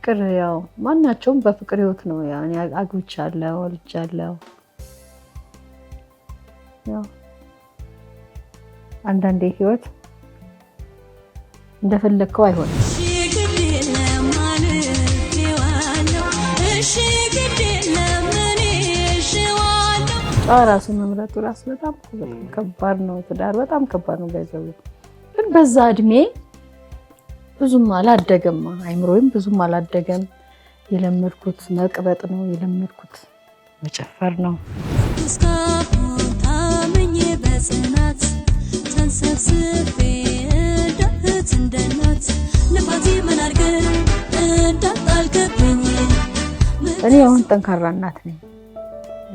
ፍቅር ያው ማናቸውም በፍቅር ህይወት ነው ያኔ አግብቻለሁ ወልጃለሁ ያው አንዳንዴ ህይወት እንደፈለከው አይሆንም ራሱ መምረጡ ራስ በጣም ከባድ ነው ትዳር በጣም ከባድ ነው ባይዘው ግን በዛ እድሜ ብዙም አላደገም አይምሮይም ብዙም አላደገም የለመድኩት መቅበጥ ነው የለመድኩት መጨፈር ነው ታመኝ በጽናት ተንሰብስቤ እንደት እንደናት ልፋቴ ምን አድርገ እንዳጣልከብኝ እኔ አሁን ጠንካራ እናት ነኝ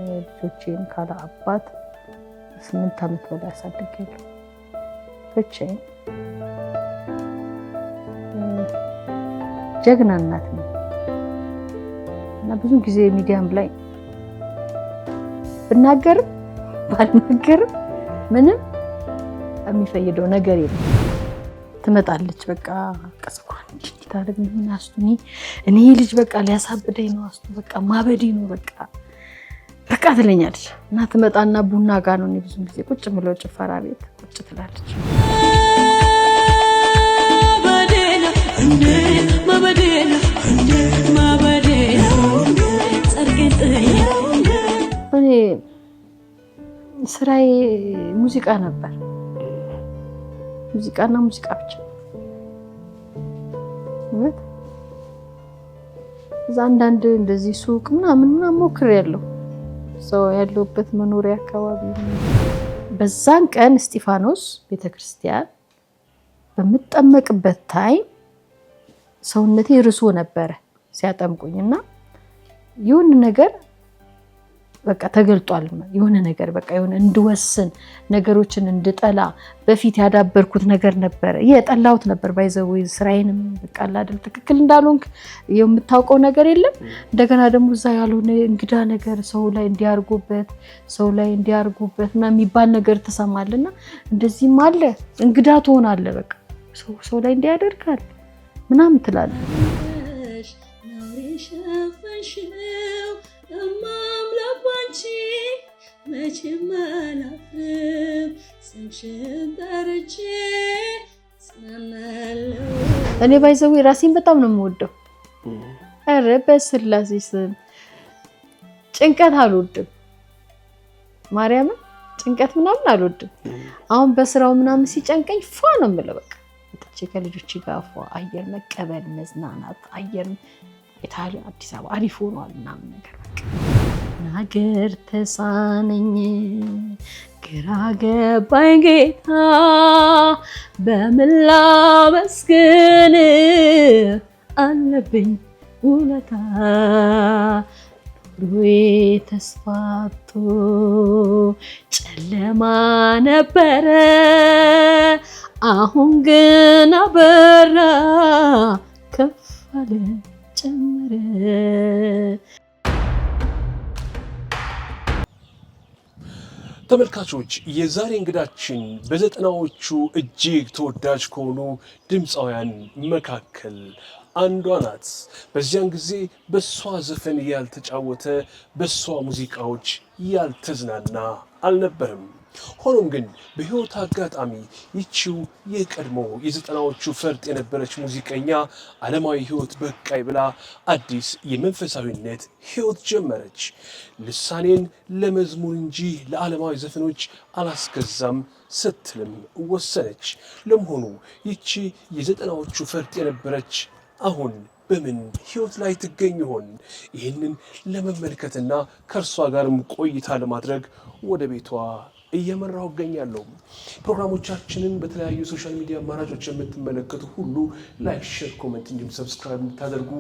ልጆቼን ካለ አባት 8 አመት በላይ አሳድጌያለሁ ብቻዬን ጀግና እናት ነኝ እና ብዙ ጊዜ ሚዲያም ላይ ብናገርም ባልናገርም ምንም የሚፈይደው ነገር የለም ትመጣለች በቃ ቀስቋን እንዲታረግ ምን አስቱኒ እኔ ልጅ በቃ ሊያሳብደኝ ነው አስቱ በቃ ማበዲ ነው በቃ ትለኛለች እና ትመጣና ቡና ጋር ነው ብዙ ጊዜ ቁጭ ብለው ጭፈራ ቤት ቁጭ ትላለች እኔ ስራዬ ሙዚቃ ነበር ሙዚቃና ሙዚቃ ብቻ ማለት አንዳንድ እንደዚህ ሱቅ ምናምን ሞክሬያለሁ ሰው ያለውበት መኖሪያ አካባቢ በዛን ቀን እስጢፋኖስ ቤተክርስቲያን በመጠመቅበት ታይም ሰውነቴ ርሶ ነበር ሲያጠምቁኝና የሆነ ነገር በቃ ተገልጧል የሆነ ነገር በቃ የሆነ እንድወስን ነገሮችን እንድጠላ በፊት ያዳበርኩት ነገር ነበር የጠላውት ነበር ባይዘው ስራዬንም በቃ አይደል ትክክል እንዳልሆንክ የምታውቀው ነገር የለም እንደገና ደግሞ እዛ ያልሆነ እንግዳ ነገር ሰው ላይ እንዲያርጉበት እና የሚባል ነገር ተሰማልና እንደዚህም አለ እንግዳ ትሆናለህ በቃ ሰው ላይ እንዲያደርጋል ምናምን ትላለህ እማምላባንቺ መቼም አላፍርም ስምሽን ጠርቼ ጽናናለሁ እኔ ባይዘው ራሴን በጣም ነው የምወደው ኧረ በስላሴ ስም ጭንቀት አልወድም ማርያም ጭንቀት ምናምን አልወድም አሁን በስራው ምናምን ሲጨንቀኝ ፏ ነው የምለው በቃ እጥቼ ከልጆች ጋር ፏ አየር መቀበል መዝናናት አየር ኢታሊያ አዲስ አበባ አሪፍ ሆኗል ምናምን ነገር በቃ ናገር ተሳነኝ ግራ ገባኝ ጌታ በመላ መስገን አለብኝ ውለታ ኑሮዬ ተስፋቶ ጨለማ ነበረ አሁን ግን አበራ ከፍ አለ ጨመረ ተመልካቾች የዛሬ እንግዳችን በዘጠናዎቹ እጅግ ተወዳጅ ከሆኑ ድምፃውያን መካከል አንዷ ናት በዚያን ጊዜ በሷ ዘፈን ያልተጫወተ በሷ ሙዚቃዎች ያልተዝናና አልነበረም ሆኖም ግን በህይወት አጋጣሚ ይቺው የቀድሞ የዘጠናዎቹ ፈርጥ የነበረች ሙዚቀኛ ዓለማዊ ህይወት በቃይ ብላ አዲስ የመንፈሳዊነት ህይወት ጀመረች ልሳኔን ለመዝሙር እንጂ ለዓለማዊ ዘፈኖች አላስገዛም ስትልም ወሰነች ለመሆኑ ይቺ የዘጠናዎቹ ፈርጥ የነበረች አሁን በምን ህይወት ላይ ትገኝ ይሆን ይህንን ለመመልከትና ከርሷ ጋርም ቆይታ ለማድረግ ወደ ቤቷ እየመራው እገኛለሁ ፕሮግራሞቻችንን በተለያዩ ሶሻል ሚዲያ አማራጮች የምትመለከቱ ሁሉ ላይክ ሼር ኮሜንት እንዲሁም ሰብስክራይብ እንድታደርጉ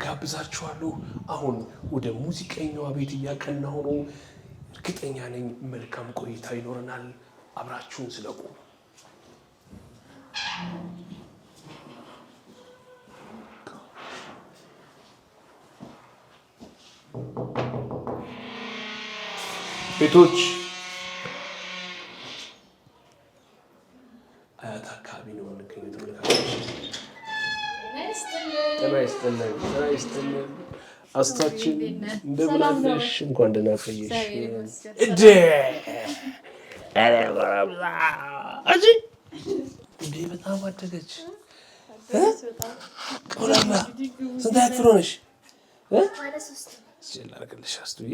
ጋብዛችኋለሁ አሁን ወደ ሙዚቀኛዋ ቤት እያቀናሁ ነው እርግጠኛ ነኝ መልካም ቆይታ ይኖረናል አብራችሁን ስለቁ ቤቶች አያት አካባቢ ነው የምንገኘው ተመልካቾች አስታችን እንደምን አለሽ? እንኳን ደህና ቆየሽ። እንዴ በጣም አደገች። ቆላማ ስንተኛ ክፍል ሆነሽ? ላድርግልሽ አስቱዬ፣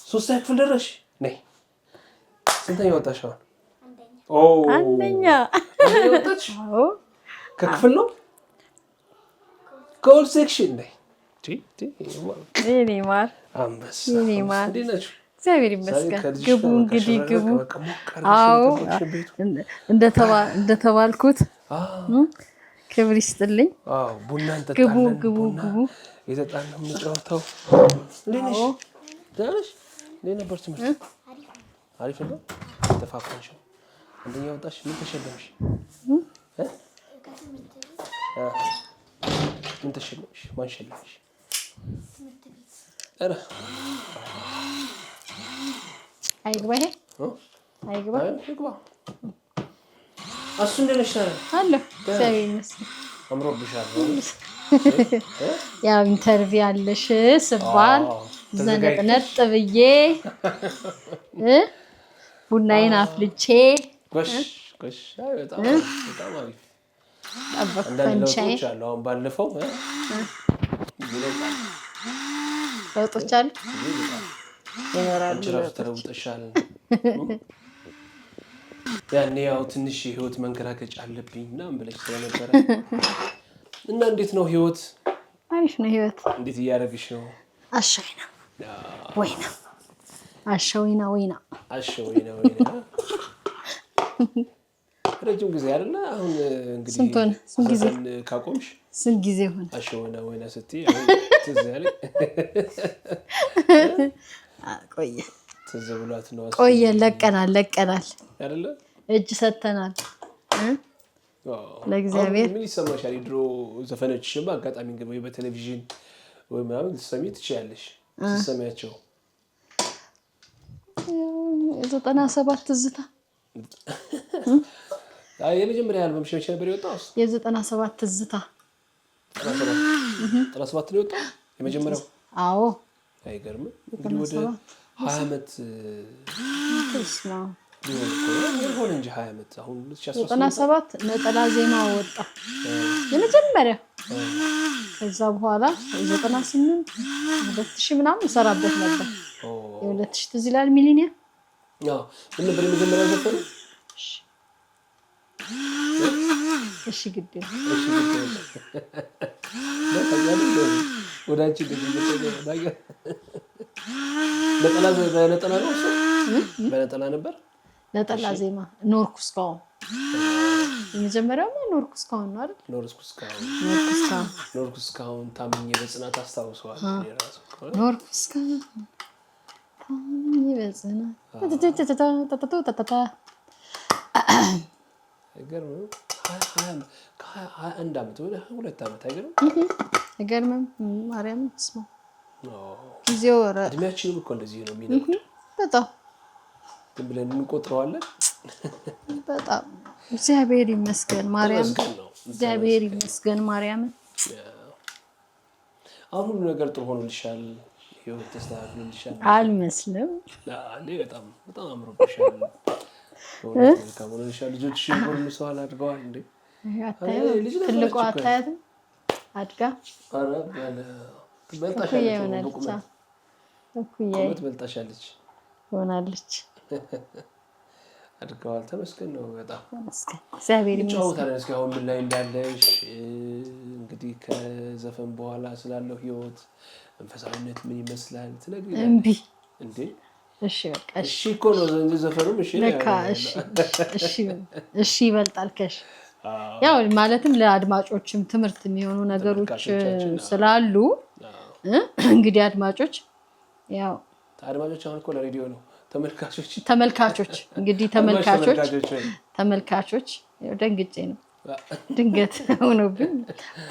ሶስተኛ ክፍል ደረስሽ? ነይ። ስንተኛ ወጣሽ አሁን? አንደኛ ወጣች። ከክፍል ነው ከኦል ሴክሽን ነይ። የኔ ማር አንበሳ እንዴት ናችሁ? እግዚአብሔር ይመስገን። ግቡ እንግዲህ ግቡ። አዎ እንደተባልኩት ክብር ይስጥልኝ። ቡና ግቡ ግቡ ግቡ። የጠጣን ነው የምንጫወተው። እንዴት ነሽ? ደህና ነሽ? እንዴት ነበር ትምህርት? አሪፍ ነው። ተፋፋንሽ? አንደኛ ወጣሽ? ምን ተሸለምሽ? ምን ተሸለምሽ? ማን ሸለምሽ? ኧረ አይግባ፣ ይሄ አይግባ። እሱ እንዴት ነሽ? አለሁ እግዚአብሔር ይመስገን። አምሮብሻል። ያው ኢንተርቪው አለሽ ስባል ዘነጥነጥ ብዬ ቡናዬን አፍልቼ በጣም አሪፍ ጠበቅኩ። አሁን ባለፈው ለውጦች አሉ ይኖራሉ። ራሱ ተለውጠሻል። ያኔ ያው ትንሽ የህይወት መንከራከጫ አለብኝ ምናምን ብለሽ ስለነበረ እና እንዴት ነው ህይወት? አሪፍ ነው ህይወት። እንዴት እያደረግሽ ነው? አሸወይና ወይና አሸወይና ወይና አሸወይና ወይና ረጅም ጊዜ አይደለ? አሁን እንግዲህ ስንት ጊዜ ካቆምሽ? ስንት ጊዜ ሆነ? አሸወይና ወይና ስትይ አሁን ትዝ ያለኝ ቆየ። ትዝ ብሏት ነው። ቆየ። ለቀናል አይደለ? እጅ ሰተናል። ለእግዚአብሔር ምን ይሰማሻል? የድሮ ዘፈኖችሽን በአጋጣሚ ወይ በቴሌቪዥን ወይ ምናምን ልትሰሚ ትችያለሽ። ስትሰሚያቸው 97 ትዝታ የመጀመሪያ አልበምሽ መቼ ነበር የወጣው? የ97 ትዝታ 97 ነው የወጣው የመጀመሪያው? አዎ። አይገርምም? እንግዲህ ወደ 20 ዓመት ሆነ እንጂ 20 ዓመት አሁን 97 ነጠላ ዜማ ወጣ የመጀመሪያ። ከዛ በኋላ 98 2000 ምናምን እሰራበት ነበር። የ2000 ትዝ ይላል ሚሊኒየም። ምን ነበር የመጀመሪያ ዘፈኑ? እሺ ግድ ወደ አንቺ ነጠላ ነው እሱ? በነጠላ ነበር። ነጠላ ዜማ ኖርኩ እስካሁን። የመጀመሪያው ኖርኩ እስካሁን ነው አይደል? ኖርኩ እስካሁን ታምኜ በጽናት አስታውሰዋል። ኖርኩ እስካሁን ታምኜ በጽናት አይገርምም? 21 ዓመት ወደ 2 ዓመት አይገርም? አይገርምም? ማርያም ትስማ ጊዜው ወረ እድሜያችንም እኮ እንደዚህ ነው የሚነግድ። በጣም ዝም ብለን እንቆጥረዋለን። በጣም እግዚአብሔር ይመስገን ማርያም፣ እግዚአብሔር ይመስገን ማርያም። አሁን ሁሉ ነገር ጥሩ ሆኖልሻል፣ ህይወት ተስተካክሎልሻል አልመስልም? በጣም አምሮብሻል። መልካም ሆኖልሻል። ልጆችሽን ሁሉ ሰው አድርገዋል እንዴ? ትልቋ አታያትም? አድጋ ቁመት በልጣሻለች ሆናለች። አድርገዋል። ተመስገን ነው። በጣም እግዚአብሔር ይመስገን። እስኪ አሁን ምን ላይ እንዳለሽ እንግዲህ ከዘፈን በኋላ ስላለው ህይወት መንፈሳዊነት ምን ይመስላል ትነግሪኛለሽ? እምቢ እንዴ? እሺ በቃ እሺ እኮ ነው እንጂ ዘፈኑም እሺ ለካ እሺ ይበልጣል ከሽ። ያው ማለትም ለአድማጮችም ትምህርት የሚሆኑ ነገሮች ስላሉ እንግዲህ አድማጮች አሁን እኮ ለሬዲዮ ነው። ተመልካቾች እንግዲህ ተመልካቾች ደንግጬ ነው ድንገት ሆኖብኝ።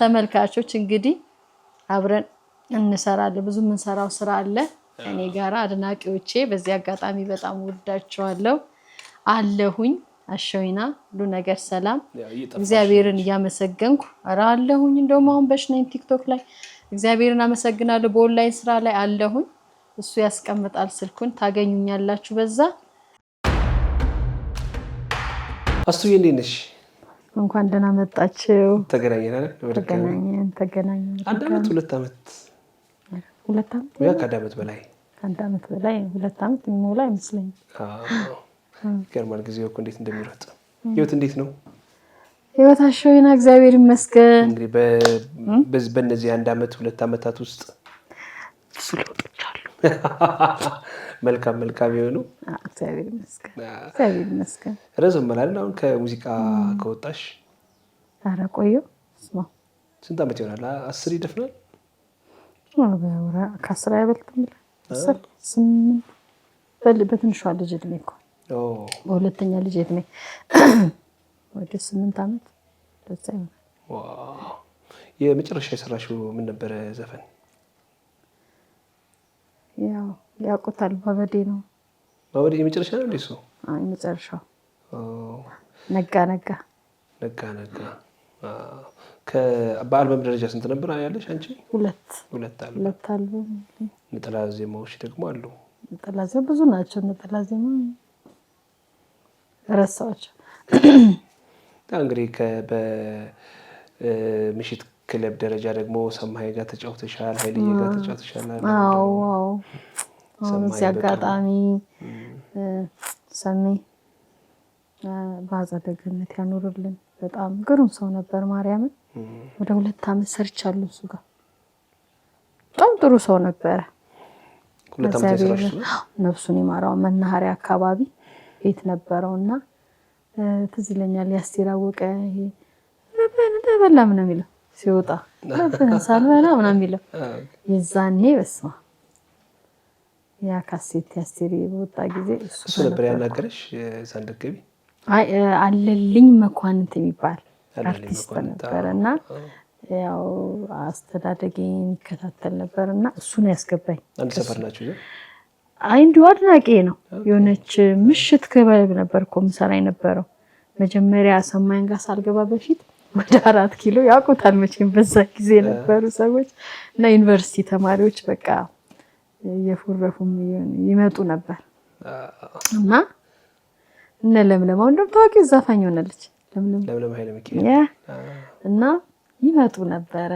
ተመልካቾች እንግዲህ አብረን እንሰራለን። ብዙ የምንሰራው ስራ አለ ከኔ ጋራ። አድናቂዎቼ በዚህ አጋጣሚ በጣም ወዳቸዋለሁ አለሁኝ። አሸዊና ሁሉ ነገር ሰላም እግዚአብሔርን እያመሰገንኩ አራለሁኝ እንደውም አሁን በሽነኝ ቲክቶክ ላይ እግዚአብሔርን አመሰግናለሁ በኦንላይን ስራ ላይ አለሁኝ እሱ ያስቀምጣል ስልኩን ታገኙኛላችሁ በዛ አስቱዬ እንዴት ነሽ እንኳን ደህና መጣችሁ ተገናኘን አይደል ተገናኘን አንድ አመት ሁለት አመት ያ ከአመት በላይ አንድ አመት በላይ ሁለት አመት የሚሞላ አይመስለኝም ገርማል ጊዜው እኮ እንዴት እንደሚሮጥ ህይወት እንዴት ነው ህይወታቸው ይና እግዚአብሔር ይመስገን እንግዲህ በእነዚህ አንድ አመት ሁለት አመታት ውስጥ መልካም ይሆኑ እግዚአብሔር ይመስገን ረዘም ማለት ነው ከሙዚቃ ከወጣሽ አረ ቆዩ ስንት አመት ይሆናል 10 ይደፍናል ከ10 አይበልጥም 8 በትንሿ ልጅ እድሜ እኮ በሁለተኛ ልጅ እድሜ ወደ 8 አመት ለዛ ይሆናል ዋው የመጨረሻ የሰራሽው ምን ነበር ዘፈን ያቆታል ባበዴ ነው ባበዴ የመጨረሻ ነው እንደሱ አይ የመጨረሻው ነጋ በአልበም ደረጃ ስንት ነበር ያለሽ አንቺ ሁለት አልበም ነጠላ ዜማዎች ደግሞ አሉ ነጠላ ዜማ ብዙ ናቸው ነጠላ ዜማ ረሳቸው እንግዲህ በምሽት ክለብ ደረጃ ደግሞ ሰማይ ጋር ተጫውተሻል ኃይልዬ ጋር ተጫውተሻል አዎ ሲያጋጣሚ ሰሚ ባዛደ ገነት ያኖርልን በጣም ግሩም ሰው ነበር ማርያምን ወደ 2 አመት ሰርቻለሁ እሱ ጋር በጣም ጥሩ ሰው ነበር 2 አመት ሰርቻለሁ ነፍሱን ይማራው መናኸሪያ አካባቢ ቤት ነበረውና ትዝ ይለኛል ያስቲራወቀ ይሄ ለበላ ምን የሚለው ሲወጣ ለበሳልበላ ምን የሚለው የዛኔ በስማ ያ ካሴት ያስቲሪ ወጣ ጊዜ እሱ ነበር ያናገረሽ ሳንደገቢ አይ አለልኝ መኳንንት የሚባል አርቲስት ነበርና ያው አስተዳደጌን ይከታተል ነበርና እሱ ነው ያስገባኝ አንድ ሰፈር ናችሁ አይ እንዲሁ አድናቂ ነው የሆነች ምሽት ክበብ ነበርኮ ምሰራ የነበረው መጀመሪያ ሰማይን ጋር ሳልገባ በፊት ወደ 4 ኪሎ ያቆታል መቼም በዛ ጊዜ ነበሩ ሰዎች እና ዩኒቨርሲቲ ተማሪዎች በቃ የፉረፉም ይመጡ ነበር እና ለምለም እንደም ታውቂው ዘፋኝ ሆነልች ለምለም ኃይለ ሚካኤል እና ይመጡ ነበር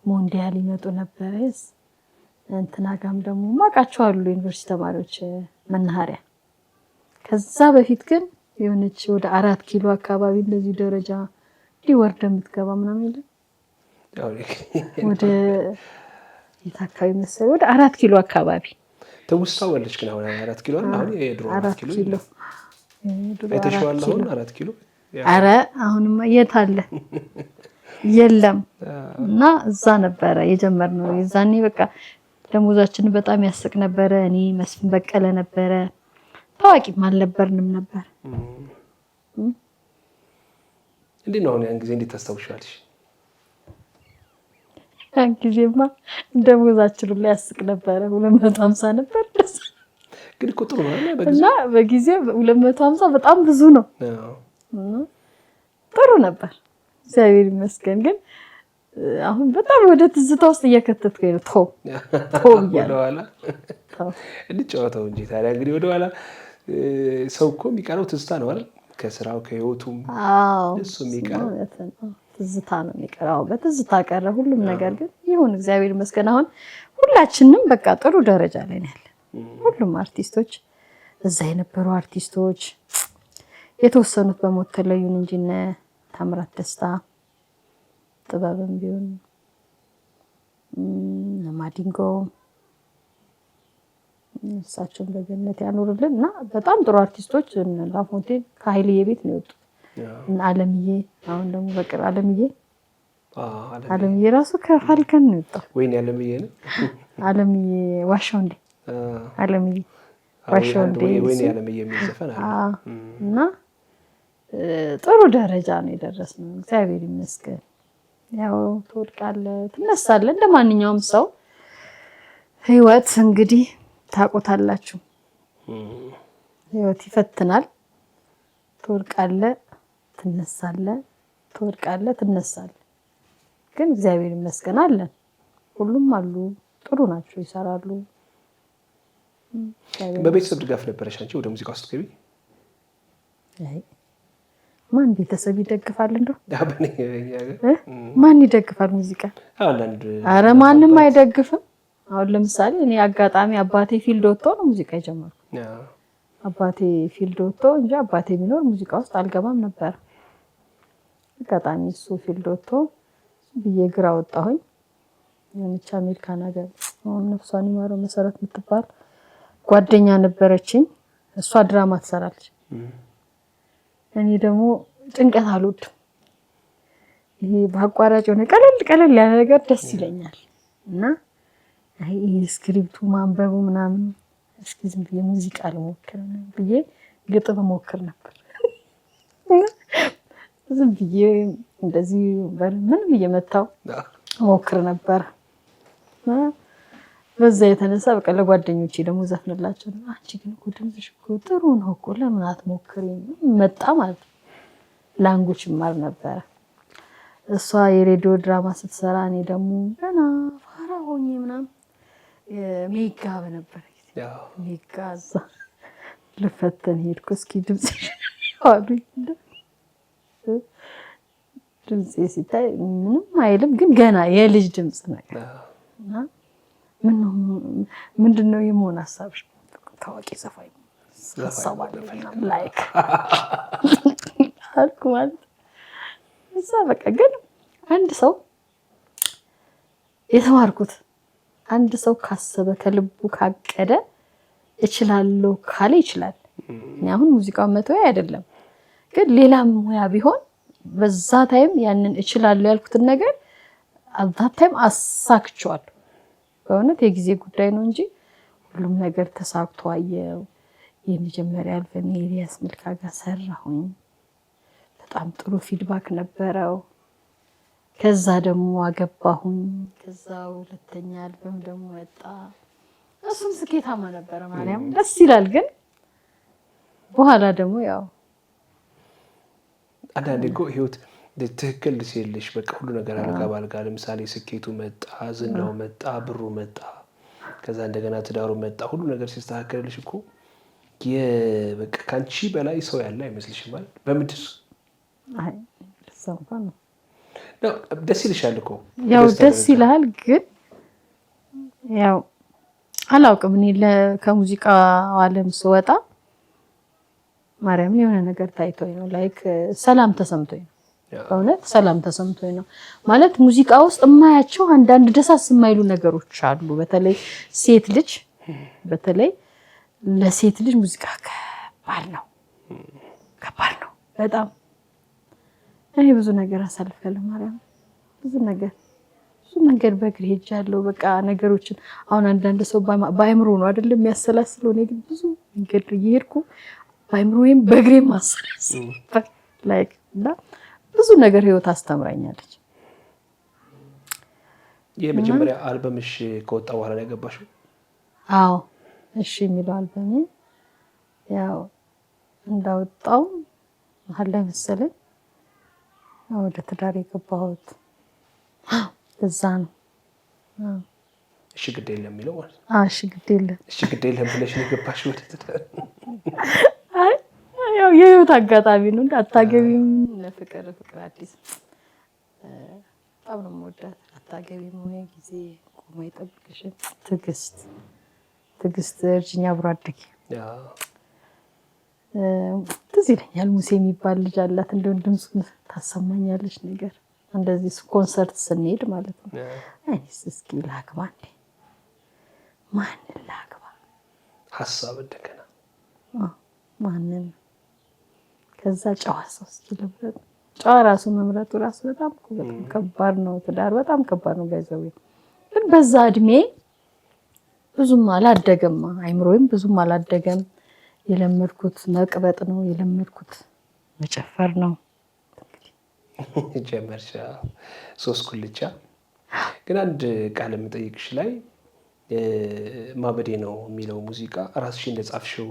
ሞንዲያል ይመጡ ነበር እንትና ጋም ደግሞ ማቃቸው አሉ ዩኒቨርሲቲ ተማሪዎች መናኸሪያ ከዛ በፊት ግን የሆነች ወደ 4 ኪሎ አካባቢ እንደዚህ ደረጃ ሊወርድ የምትገባ ምናምን ይላል ወደ የታካይ መሰለ ወደ 4 ኪሎ አካባቢ ተውስታውልሽ ግን አሁን 4 ኪሎ አሁን የድሮ 4 ኪሎ አይተሽዋል አሁን 4 ኪሎ አረ አሁንማ የት አለ የለም እና እዛ ነበረ የጀመርነው የዛኔ በቃ ደሞዛችን በጣም ያስቅ ነበር እኔ መስፍን በቀለ ነበረ ታዋቂም አልነበርንም ነበር እንዴ ነው ያን ጊዜ እንዴት ታስታውሻለሽ ያን ጊዜማ ደሞዛችን ላይ ያስቅ ነበር 250 ነበር ግን ቁጥሩ ነው እና በጊዜው 250 በጣም ብዙ ነው ጥሩ ነበር እግዚአብሔር ይመስገን ግን አሁን በጣም ወደ ትዝታ ውስጥ እየከተትከኝ ነው ተው ወደኋላ እንጫወተው እንጂ ታዲያ እንግዲህ ወደኋላ ሰው እኮ የሚቀረው ትዝታ ነው አይደል ከስራው ከህይወቱም እሱ የሚቀረው ትዝታ ነው የሚቀረው በትዝታ ቀረ ሁሉም ነገር ግን ይሁን እግዚአብሔር ይመስገን አሁን ሁላችንም በቃ ጥሩ ደረጃ ላይ ነን ሁሉም አርቲስቶች እዛ የነበሩ አርቲስቶች የተወሰኑት በሞት ተለዩን እንጂ እነ ታምራት ደስታ ጥበብም ቢሆን ማዲንጎ እሳቸውን በገነት ያኖርልንና በጣም ጥሩ አርቲስቶች ላፎንቴን ከኃይልዬ ቤት ነው የወጡት እና አለምዬ አሁን ደግሞ በቅር አለምዬ ራሱ ከፋሪካን ነው የወጣው ወይኔ አለምዬ ነው አለምዬ ዋሻው እንዴ አለምዬ ዋሻው እንዴ ወይኔ አለምዬ የሚዘፈን አለ እና ጥሩ ደረጃ ነው የደረስነው እግዚአብሔር ይመስገን ያው ትወድቃለህ ትነሳለህ እንደማንኛውም ሰው ህይወት እንግዲህ ታቆታላችሁ ህይወት ይፈትናል። ትወድቃለህ፣ ትነሳለህ፣ ትወድቃለህ፣ ትነሳለህ። ግን እግዚአብሔር ይመስገን አለን። ሁሉም አሉ፣ ጥሩ ናቸው፣ ይሰራሉ። በቤተሰብ ድጋፍ ነበረሽ አንቺ ወደ ሙዚቃ ውስጥ ገቢ? ማን ቤተሰብ ይደግፋል? እንደው ማን ይደግፋል ሙዚቃ? ኧረ ማንም አይደግፍም። አሁን ለምሳሌ እኔ አጋጣሚ አባቴ ፊልድ ወጥቶ ነው ሙዚቃ የጀመርኩት። አባቴ ፊልድ ወጥቶ እንጂ አባቴ ቢኖር ሙዚቃ ውስጥ አልገባም ነበር። አጋጣሚ እሱ ፊልድ ወጥቶ ብዬ ግራ ወጣሁኝ። የምቻ አሜሪካን ሀገር ነፍሷን ይማረው መሰረት የምትባል ጓደኛ ነበረችኝ። እሷ ድራማ ትሰራለች። እኔ ደግሞ ጭንቀት አልወድም። ይሄ በአቋራጭ የሆነ ቀለል ያለ ነገር ደስ ይለኛል እና ይሄ ስክሪፕቱ ማንበቡ ምናምን እስኪ ዝም ብዬ ሙዚቃ ልሞክር ብዬ ግጥም ሞክር ነበር። ዝም ብዬ እንደዚህ ምን ብዬ መታው ሞክር ነበር። በዛ የተነሳ በቃ ለጓደኞቼ ደግሞ ዘፍንላቸው። አንቺ ግን እኮ ድምፅሽ እኮ ጥሩ ነው እኮ ለምን አትሞክሪም? መጣ ማለት ነው። ላንጉጅ ማር ነበረ። እሷ የሬዲዮ ድራማ ስትሰራ እኔ ደግሞ ገና ፋራ ሆኜ ምናምን ሜጋ በነበረ ሜጋ እዛ ልፈተን ሄድኩ። እስኪ ድምፅሽ አሉኝ። ድምፄ ሲታይ ምንም አይልም፣ ግን ገና የልጅ ድምፅ ነገር እና ምንድነው የመሆን ሀሳብሽ? ታዋቂ ዘፋኝ ሀሳብ አለኝ ላይክ አልኩ ማለት እዛ በቃ። ግን አንድ ሰው የተማርኩት አንድ ሰው ካሰበ ከልቡ ካቀደ እችላለሁ ካለ ይችላል። እኔ አሁን ሙዚቃው መተው አይደለም፣ ግን ሌላም ሙያ ቢሆን በዛ ታይም ያንን እችላለሁ ያልኩትን ነገር አዛ ታይም አሳክቸዋለሁ። በእውነት የጊዜ ጉዳይ ነው እንጂ ሁሉም ነገር ተሳክቶ አየው። የመጀመሪያ አልበም ኤልያስ መልካ ጋር ሰራሁኝ። በጣም ጥሩ ፊድባክ ነበረው። ከዛ ደግሞ አገባሁኝ። ከዛ ሁለተኛ አልበም ደግሞ ወጣ። እሱም ስኬታማ ነበረ። ማርያም ደስ ይላል። ግን በኋላ ደግሞ ያው አንዳንዴ እኮ ህይወት ትክክል ሲልሽ በቃ ሁሉ ነገር አልጋ ባልጋ። ለምሳሌ ስኬቱ መጣ፣ ዝናው መጣ፣ ብሩ መጣ፣ ከዛ እንደገና ትዳሩ መጣ። ሁሉ ነገር ሲስተካከልልሽ እኮ በቃ ካንቺ በላይ ሰው ያለ አይመስልሽም ማለት በምድር። አይ ለሰው ነው ደስ ይልሻል እኮ ያው ደስ ይላል። ግን ያው አላውቅም እኔ ከሙዚቃ ዓለም ስወጣ ማርያም የሆነ ነገር ታይቶኝ ነው ላይክ ሰላም ተሰምቶኝ ነው። በእውነት ሰላም ተሰምቶኝ ነው ማለት ሙዚቃ ውስጥ የማያቸው አንዳንድ ደሳስ የማይሉ ነገሮች አሉ። በተለይ ሴት ልጅ በተለይ ለሴት ልጅ ሙዚቃ ከባድ ነው በጣም። እኔ ብዙ ነገር አሳልፌያለሁ ማርያም፣ ብዙ ነገር በእግሬ ሄጃለሁ። በቃ ነገሮችን አሁን አንዳንድ ሰው በአይምሮ ነው አይደለም የሚያሰላስለው። እኔ ግን ብዙ መንገድ እየሄድኩ በአይምሮዬም በእግሬም አሰላስል ላይክ እና ብዙ ነገር ህይወት አስተምራኛለች። የመጀመሪያ አልበምሽ ከወጣ በኋላ ላይ ገባሽው? አዎ እሺ የሚለው አልበም ያው እንዳወጣው መሀል ላይ መሰለኝ ወደ ትዳር የገባሁት እዛ ነው። እሺ ግድ የለም የሚለው ማለት ነው። እሺ ግድ የለም ብለሽ ነው የገባሽው ወደ ትዳር? ያው የህይወት አጋጣሚ ነው። አታገቢም ለፍቅር አዲስ በጣም ነው የምወዳት። አታገቢም ወይ ጊዜ ቆሞ ይጠብቅሽም። ትዕግስት እርጅኛ አብሮ አደጌ ትዝ ይለኛል። ሙሴ የሚባል ልጅ አላት። እንደው ድምፁን ታሰማኛለች ነገር እንደዚህ ኮንሰርት ስንሄድ ማለት ነው። አይስ እስኪ ላግባ እንዴ ማንን ላግባ ሀሳብ እንደገና ማንን ከዛ ጨዋ ሰው እስኪ ልምረጥ። ጨዋ ራሱ መምረጡ ራሱ በጣም ከባድ ነው። ትዳር በጣም ከባድ ነው። ጋይዘው ግን በዛ እድሜ ብዙም አላደገም አይምሮዬም ብዙም አላደገም። የለመድኩት መቅበጥ ነው፣ የለመድኩት መጨፈር ነው። ጀመርሽ ሶስት ኩልቻ። ግን አንድ ቃል የምጠይቅሽ ላይ ማበዴ ነው የሚለው ሙዚቃ ራስሽ እንደጻፍሽው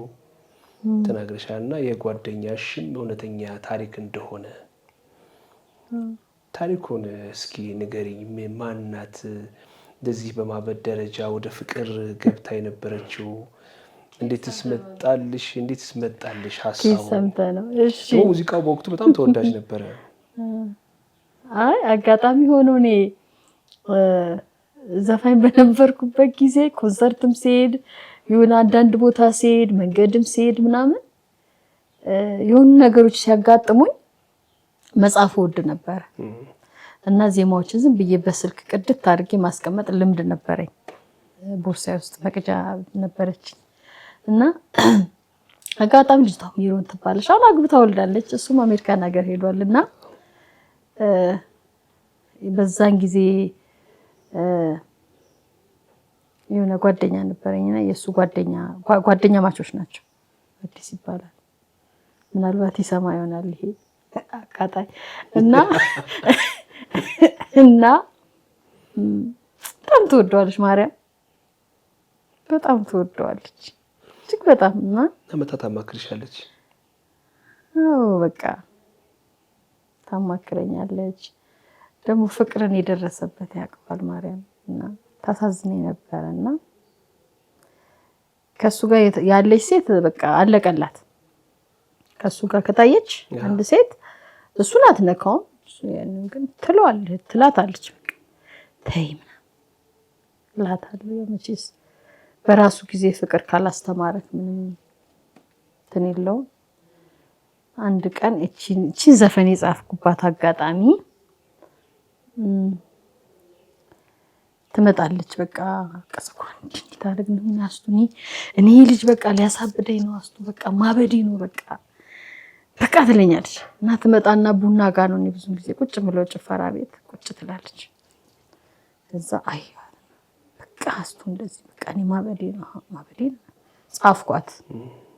ተናግረሻልና የጓደኛሽም እውነተኛ ታሪክ እንደሆነ ታሪኩን እስኪ ንገሪኝ። ማናት እንደዚህ በማበድ ደረጃ ወደ ፍቅር ገብታ የነበረችው? እንዴትስ መጣልሽ ሀሳቡ? ሰምተህ ነው? እሺ። ሙዚቃው በወቅቱ በጣም ተወዳጅ ነበረ። አይ አጋጣሚ ሆኖ እኔ ዘፋኝ በነበርኩበት ጊዜ ኮንሰርትም ሲሄድ ይሁን አንዳንድ ቦታ ሲሄድ መንገድም ሲሄድ ምናምን የሆኑ ነገሮች ሲያጋጥሙኝ መጻፍ ወድ ነበር እና ዜማዎችን ዝም ብዬ በስልክ ቅድት አድርጌ ማስቀመጥ ልምድ ነበረኝ። ቦርሳዬ ውስጥ መቅጃ ነበረች እና አጋጣሚ ልጅቷ ሚሮን ትባለች። አሁን አግብታ ወልዳለች። እሱም አሜሪካን ሀገር ሄዷል እና በዛን ጊዜ የሆነ ጓደኛ ነበረኝና የሱ ጓደኛ ማቾች ናቸው። አዲስ ይባላል። ምናልባት ይሰማ ይሆናል ይሄ አቃጣይ እና በጣም ትወደዋለች ማርያም፣ በጣም ትወደዋለች እጅግ በጣም እና አመታት ታማክርሻለች። አዎ በቃ ታማክረኛለች። ደግሞ ፍቅርን የደረሰበት ያውቀዋል ማርያም እና ታሳዝነኝ ነበርና ከሱ ጋር ያለች ሴት በቃ አለቀላት። ከሱ ጋር ከታየች አንድ ሴት እሱን አትነካውም። ግን ትላታለች በቃ ተይ ምናምን እላታለሁ። መቼስ በራሱ ጊዜ ፍቅር ካላስተማረክ ምንም እንትን የለውም። አንድ ቀን እቺን ዘፈን የጻፍኩባት አጋጣሚ ትመጣለች። በቃ ቀስቋን እንዲታረግ ነው እናስቱኒ እኔ ልጅ በቃ ሊያሳብደኝ ነው አስቱ በቃ ማበዴ ነው በቃ ትለኛለች። እና ትመጣና ቡና ጋር ነው ብዙ ጊዜ ቁጭ ብለው ጭፈራ ቤት ቁጭ ትላለች። እዛ አይ በቃ አስቱ እንደዚህ በቃ እኔ ማበዴ ነው ጻፍኳት።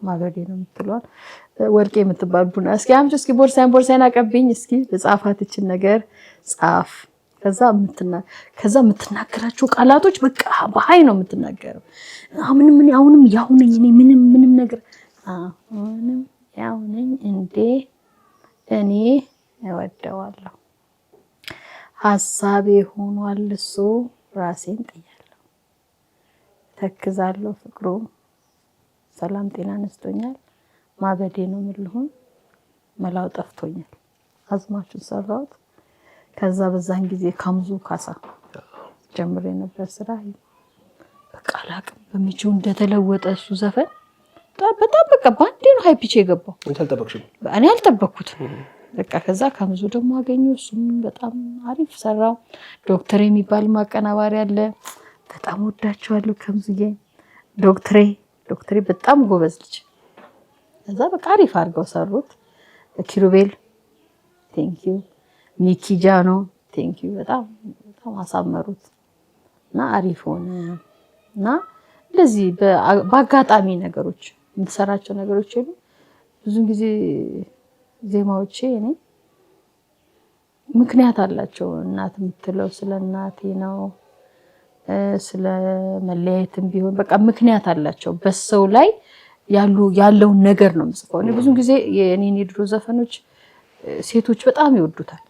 ማበዴ ነው የምትለዋል ወርቄ የምትባል ቡና እስኪ አምጪ እስኪ ቦርሳዬን አቀብኝ እስኪ በጻፋት እችን ነገር ጻፍ። ከዛ የምትናገራቸው ቃላቶች በቃ በሀይ ነው የምትናገረው። አሁንም ያው ነኝ እኔ ምንም ነገር አሁንም ያው ነኝ እንዴ እኔ እወደዋለሁ ሀሳቤ ሆኗል እሱ ራሴን ጥያለሁ ተክዛለሁ ፍቅሩ ሰላም ጤና ነስቶኛል ማበዴ ነው ምልሁን መላው ጠፍቶኛል አዝማቹን ሰራሁት። ከዛ በዛን ጊዜ ካምዙ ካሳ ጀምሬ ነበር ስራ በቃ አላቅም በሚችው እንደተለወጠ እሱ ዘፈን በጣም በቃ ባንዴ ነው ሃይ ፒች የገባው። እኔ አልጠበኩት በቃ ከዛ ካምዙ ደግሞ አገኘው እሱም በጣም አሪፍ ሰራው። ዶክተር የሚባል ማቀናባሪ አለ በጣም ወዳቸዋለሁ ከምዙዬ ዶክተሬ በጣም ጎበዝ ልጅ። ከዛ በቃ አሪፍ አድርገው ሰሩት። ኪሩቤል ቴንክ ዩ ሚኪ ጃኖ ቴንክ ዩ በጣም አሳመሩት እና አሪፍ ሆነ እና እንደዚህ በአጋጣሚ ነገሮች የምትሰራቸው ነገሮች ሁሉ ብዙ ጊዜ ዜማዎቼ እኔ ምክንያት አላቸው። እናት የምትለው ስለ እናቴ ነው ስለ መለያየትም ቢሆን በቃ ምክንያት አላቸው። በሰው ላይ ያለውን ነገር ነው የምጽፈው። እኔ ብዙ ጊዜ የኔን የድሮ ዘፈኖች ሴቶች በጣም ይወዱታል።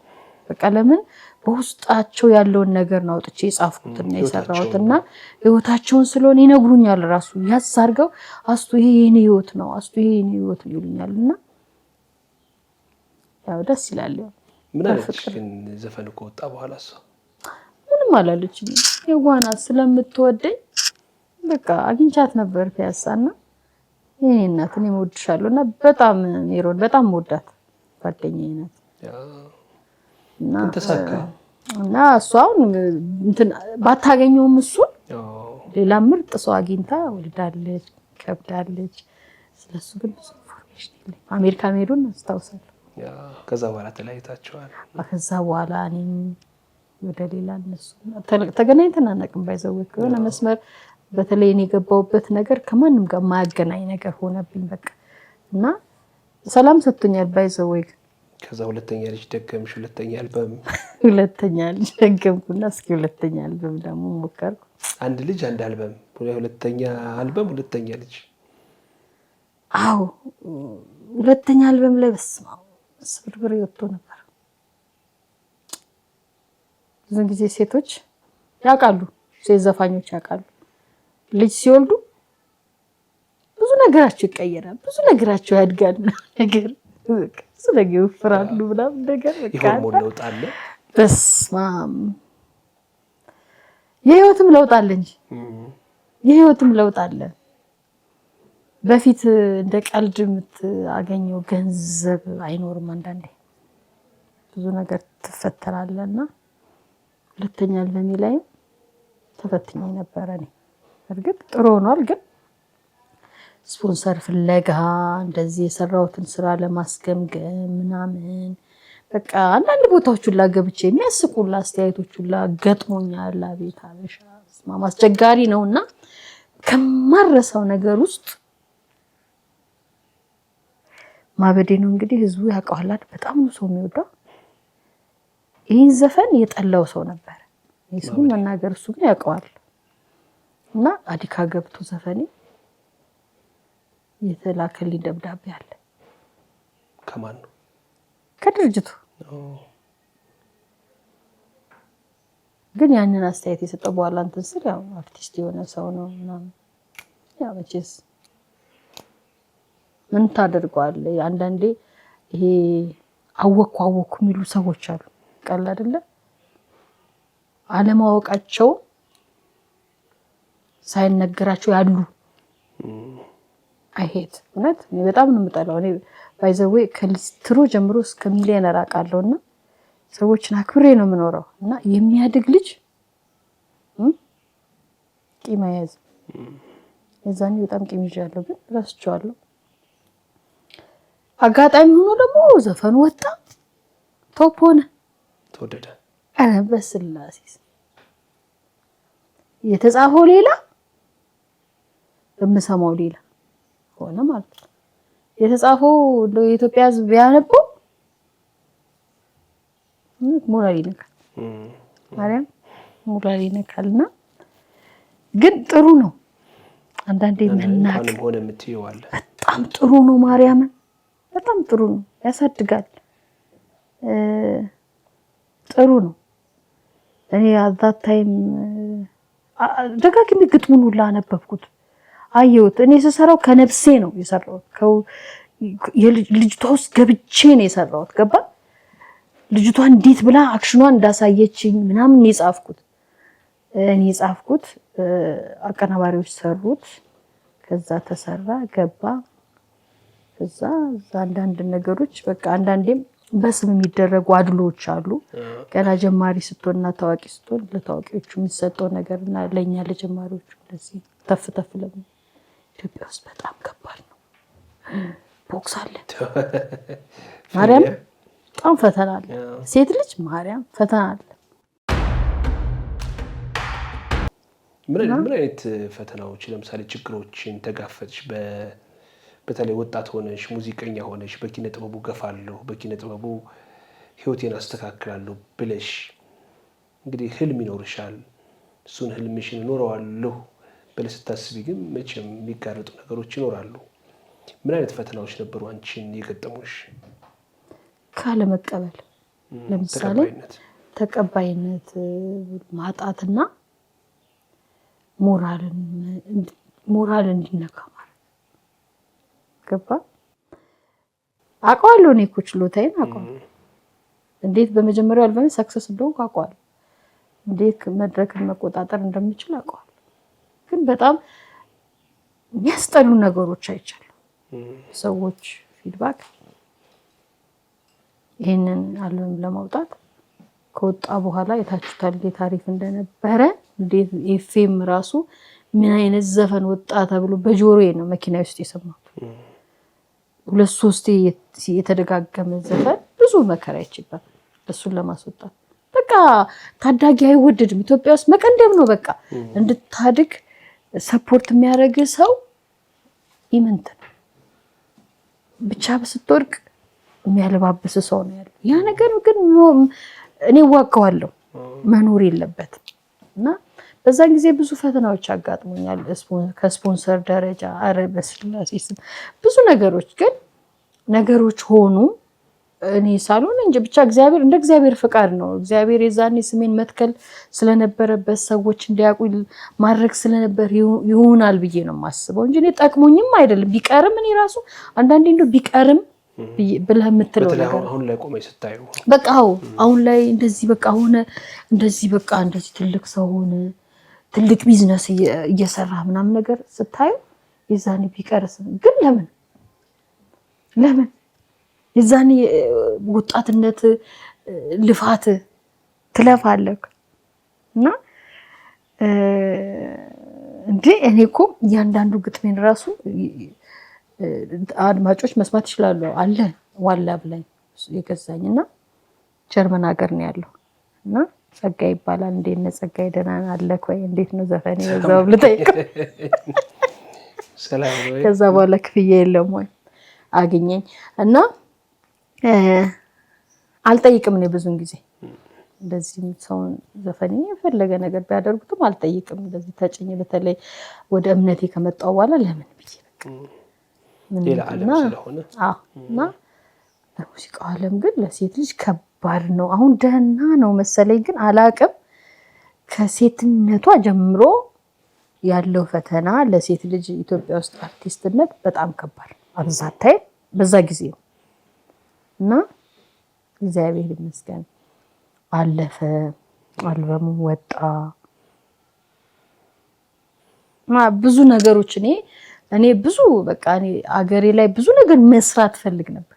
በቃ ለምን በውስጣቸው ያለውን ነገር ነው አውጥቼ የጻፍኩትና የሰራሁትና ህይወታቸውን ስለሆነ ይነግሩኛል። ራሱ ያዝ አድርገው አስቱ ይሄ የኔ ህይወት ነው አስቱ ይሄ የኔ ህይወት ነው ይሉኛልና ያው ደስ ይላል። ምን አለች ግን ዘፈን ከወጣ በኋላ እሷ ምንም አላለችም። የዋና ስለምትወደኝ በቃ አግኝቻት ነበር ፒያሳና የኔ እናት እኔ እወድሻለሁና በጣም ሜሮን በጣም ወዳት ጓደኛዬ ናት። እና ተሳካ እና እሷው እንትን ባታገኘውም እሱን ሌላ ምርጥ ሰው አግኝታ ወልዳለች ከብዳለች። ስለሱ ግን ኢንፎርሜሽን የለኝም። አሜሪካ ሄዱን አስታውሳለሁ። ከዛ በኋላ ተለያይታችኋል? ከዛ በኋላ እኔም ወደ ሌላ እነሱ ተገናኝተን አናውቅም። ባይዘወቅ የሆነ መስመር በተለይ እኔ የገባሁበት ነገር ከማንም ጋር ማያገናኝ ነገር ሆነብኝ በቃ እና ሰላም ሰጥቶኛል። ባይዘወቅ ከዛ ሁለተኛ ልጅ ደገምሽ? ሁለተኛ አልበም ደገምኩና እስኪ ሁለተኛ አልበም ደግሞ ሞከርኩ። አንድ ልጅ አንድ አልበም፣ ሁለተኛ አልበም፣ ሁለተኛ ልጅ አዎ ሁለተኛ አልበም ላይ በስማው ስብርብር ይወጣ ነበር። ብዙ ጊዜ ሴቶች ያውቃሉ፣ ሴት ዘፋኞች ያውቃሉ፣ ልጅ ሲወልዱ ብዙ ነገራቸው ይቀየራል፣ ብዙ ነገራቸው ያድጋል፣ ነገር ብዙ ነገር ይፈራሉ ምናምን ነገር በቃ ለውጥ አለ። በስማም የህይወትም ለውጥ አለ እንጂ የህይወትም ለውጥ አለ። በፊት እንደ ቀልድ የምታገኘው ገንዘብ አይኖርም። አንዳንዴ ብዙ ነገር ትፈተናለና ሁለተኛ አልበሜ ላይ ተፈትኜ ነበር። እኔ እርግጥ ጥሩ ሆኗል፣ ግን ስፖንሰር ፍለጋ እንደዚህ የሰራሁትን ስራ ለማስገምገም ምናምን በቃ አንዳንድ ቦታዎች ሁላ ገብቼ የሚያስቁላ አስተያየቶች ሁላ ገጥሞኛል። አቤት አበሻ አስቸጋሪ ነውና ከማረሳው ነገር ውስጥ ማበዴ ነው። እንግዲህ ህዝቡ ያውቀዋል፣ በጣም ነው ሰው የሚወደው። ይህን ዘፈን የጠላው ሰው ነበር፣ ስሙን መናገር እሱ ግን ያውቀዋል። እና አዲካ ገብቶ ዘፈኔ የተላከልኝ ደብዳቤ አለ። ከማን ነው? ከድርጅቱ። ግን ያንን አስተያየት የሰጠው በኋላ እንትን ስል ያው አርቲስት የሆነ ሰው ነው ምናምን ያው መቼስ ምን ታደርገዋለህ? አንዳንዴ ይሄ አወኩ የሚሉ ሰዎች አሉ። ቀል አይደለ? አለማወቃቸው ሳይነገራቸው ያሉ አይሄት እውነት እኔ በጣም ነው የምጠላው። እኔ ባይዘዌ ከሊስትሮ ጀምሮ እስከ ሚሊዮነር አውቃለሁና ሰዎችን አክብሬ ነው የምኖረው። እና የሚያድግ ልጅ ቂም ያዝ የዛኔ በጣም ቂም ይዣለሁ፣ ግን ረስቼዋለሁ። አጋጣሚ ሆኖ ደግሞ ዘፈኑ ወጣ፣ ቶፕ ሆነ፣ ተወደደ። አረ በስላሴ የተጻፈው ሌላ የምሰማው ሌላ ሆነ ማለት ነው። የተጻፈው የኢትዮጵያ ሕዝብ ያነበው ሞራል ይነካል፣ ማርያም ሞራል ይነካልና ግን ጥሩ ነው። አንዳንዴ መናገር ሆነ የምትይው አለ። በጣም ጥሩ ነው። ማርያምን በጣም ጥሩ ነው፣ ያሳድጋል። ጥሩ ነው። እኔ አዛት ታይም ደጋግሜ ግጥሙን ሁላ አነበብኩት፣ አየሁት። እኔ ስሰራው ከነፍሴ ነው የሰራሁት፣ የልጅቷ ውስጥ ገብቼ ነው የሰራሁት። ገባ? ልጅቷ እንዴት ብላ አክሽኗን እንዳሳየችኝ ምናምን የጻፍኩት እኔ የጻፍኩት፣ አቀናባሪዎች ሰሩት፣ ከዛ ተሰራ ገባ። ከዛ አንዳንድ ነገሮች በቃ አንዳንዴም በስም የሚደረጉ አድሎዎች አሉ። ገና ጀማሪ ስትሆንና ታዋቂ ስትሆን ለታዋቂዎቹ የሚሰጠው ነገርና ለኛ ለጀማሪዎቹ እንደዚህ ተፍተፍ ለምን ኢትዮጵያ ውስጥ በጣም ከባድ ነው። ቦክስ አለ፣ ማርያም በጣም ፈተና አለ። ሴት ልጅ ማርያም ፈተና አለ። ምን አይነት ፈተናዎች ለምሳሌ ችግሮችን ተጋፈጥሽ? በተለይ ወጣት ሆነሽ ሙዚቀኛ ሆነሽ በኪነ ጥበቡ ገፋለሁ፣ በኪነ ጥበቡ ህይወቴን አስተካክላለሁ ብለሽ እንግዲህ ህልም ይኖርሻል። እሱን ህልምሽን እኖረዋለሁ ብለሽ ስታስቢ ግን መቼም የሚጋረጡ ነገሮች ይኖራሉ። ምን አይነት ፈተናዎች ነበሩ አንቺን የገጠሙሽ? ካለመቀበል፣ ለምሳሌ ተቀባይነት ማጣትና ሞራል እንዲነካ ማለት ገባ? አውቀዋለሁ እኔ እኮ ችሎታዬን አውቀዋለሁ። እንዴት በመጀመሪያው አልበም ሰክሰስ እንደሆንኩ አውቀዋለሁ። እንዴት መድረክን መቆጣጠር እንደምችል አውቀዋለሁ። ግን በጣም የሚያስጠሉ ነገሮች አይቻለሁ። ሰዎች ፊድባክ ይሄንን አልበም ለማውጣት ከወጣ በኋላ የታችሁታል እንዴት አሪፍ እንደነበረ፣ እንዴት ኤፍኤም ራሱ ምን አይነት ዘፈን ወጣ ተብሎ በጆሮዬ ነው መኪና ውስጥ የሰማሁት። 2-3 የተደጋገመ ዘፈን ብዙ መከራ ይችላል እሱን ለማስወጣት። በቃ ታዳጊ አይወደድም ኢትዮጵያ ውስጥ መቀንደም ነው በቃ። እንድታድግ ሰፖርት የሚያደርግ ሰው ኢምንት ነው ብቻ። በስትወርቅ የሚያለባብስ ሰው ነው ያለው። ያ ነገር ግን እኔ ዋጋዋለሁ፣ መኖር የለበትም። እና በዛን ጊዜ ብዙ ፈተናዎች አጋጥሞኛል ከስፖንሰር ደረጃ አረ በስላሴ ስም ብዙ ነገሮች ግን ነገሮች ሆኑ እኔ ሳልሆን እንጂ ብቻ እግዚአብሔር እንደ እግዚአብሔር ፍቃድ ነው እግዚአብሔር የዛኔ ስሜን መትከል ስለነበረበት ሰዎች እንዲያውቁ ማድረግ ስለነበር ይሆናል ብዬ ነው የማስበው እንጂ እኔ ጠቅሞኝም አይደለም ቢቀርም እኔ ራሱ አንዳንዴ እንደው ቢቀርም ብለህ የምትለው ነገር አሁን ላይ ቆመኝ ስታዩ በቃ አሁን ላይ እንደዚህ በቃ ሆነ እንደዚህ በቃ እንደዚህ ትልቅ ሰው ሆነ ትልቅ ቢዝነስ እየሰራ ምናምን ነገር ስታዩ የዛኔ ቢቀርስ ግን ለምን የዛኔ ወጣትነት ልፋት ትለፋለህ እና እንዴ እኔ እኮ እያንዳንዱ ግጥሜን ራሱ አድማጮች መስማት ይችላሉ አለ ዋላ ብላኝ የገዛኝና ጀርመን ሀገር ነው ያለው እና ጸጋይ ይባላል እንዴት ነው ጸጋይ ደህና አለክ ወይ እንዴት ነው ዘፈኔ በዛው ልጠይቅ ሰላም ወይ ከዛ በኋላ ክፍያ የለም ወይ አገኘኝ እና አልጠይቅም ነው ብዙን ጊዜ እንደዚህ ሰው ዘፈኔ የፈለገ ነገር ቢያደርጉትም አልጠይቅም እንደዚህ ተጭኝ በተለይ ወደ እምነቴ ከመጣው በኋላ ለምን ብዬ በቃ ሌላ ዓለም ስለሆነ እና በሙዚቃው ዓለም ግን ለሴት ልጅ ከባድ ነው አሁን ደህና ነው መሰለኝ ግን አላቅም ከሴትነቷ ጀምሮ ያለው ፈተና ለሴት ልጅ ኢትዮጵያ ውስጥ አርቲስትነት በጣም ከባድ አብዛታይ በዛ ጊዜ እና እግዚአብሔር ይመስገን አለፈ አልበሙ ወጣ ብዙ ነገሮች እኔ ብዙ በቃ እኔ አገሬ ላይ ብዙ ነገር መስራት ፈልግ ነበር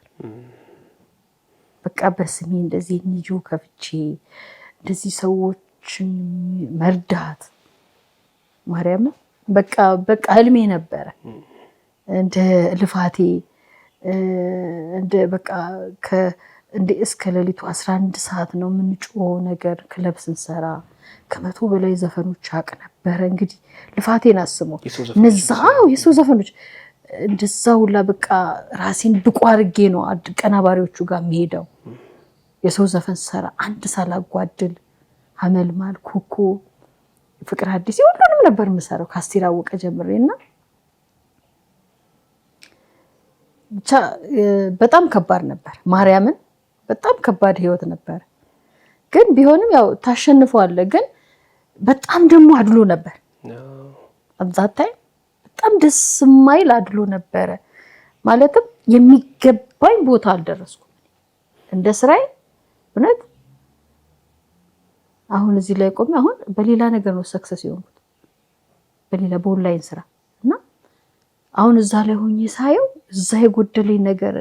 በቃ በስሜ እንደዚህ ንጆ ከፍቼ እንደዚህ ሰዎችን መርዳት ማርያም በቃ ህልሜ ነበረ እንደ ልፋቴ እንደ በቃ እንደ እስከ ሌሊቱ 11 ሰዓት ነው የምንጮህ ነገር ክለብ ስንሰራ ከመቶ በላይ ዘፈኖች አቅ ነበር እንግዲህ ልፋቴን አስሞ ነዛው የሰው ዘፈኖች እንደዛው በቃ ራሴን ብቁ አድርጌ ነው ቀናባሪዎቹ ጋር መሄደው የሰው ዘፈን ሰራ አንድ ሳላጓድል አመልማል ኩኩ ፍቅር አዲስ ሁሉንም ነበር የምሰራው ከአስቴር አወቀ ጀምሬና ብቻ በጣም ከባድ ነበር ማርያምን በጣም ከባድ ህይወት ነበር ግን ቢሆንም ያው ታሸንፈዋለህ ግን በጣም ደግሞ አድሎ ነበር አብዛታይ በጣም ደስ የማይል አድሎ ነበር ማለትም የሚገባኝ ቦታ አልደረስኩም እንደ ስራዬ እውነት አሁን እዚህ ላይ ቆሜ አሁን በሌላ ነገር ነው ሰክሰስ የሆንኩት በሌላ በኦንላይን ስራ እና አሁን እዛ ላይ ሆኜ ሳየው እዛ የጎደለኝ ነገር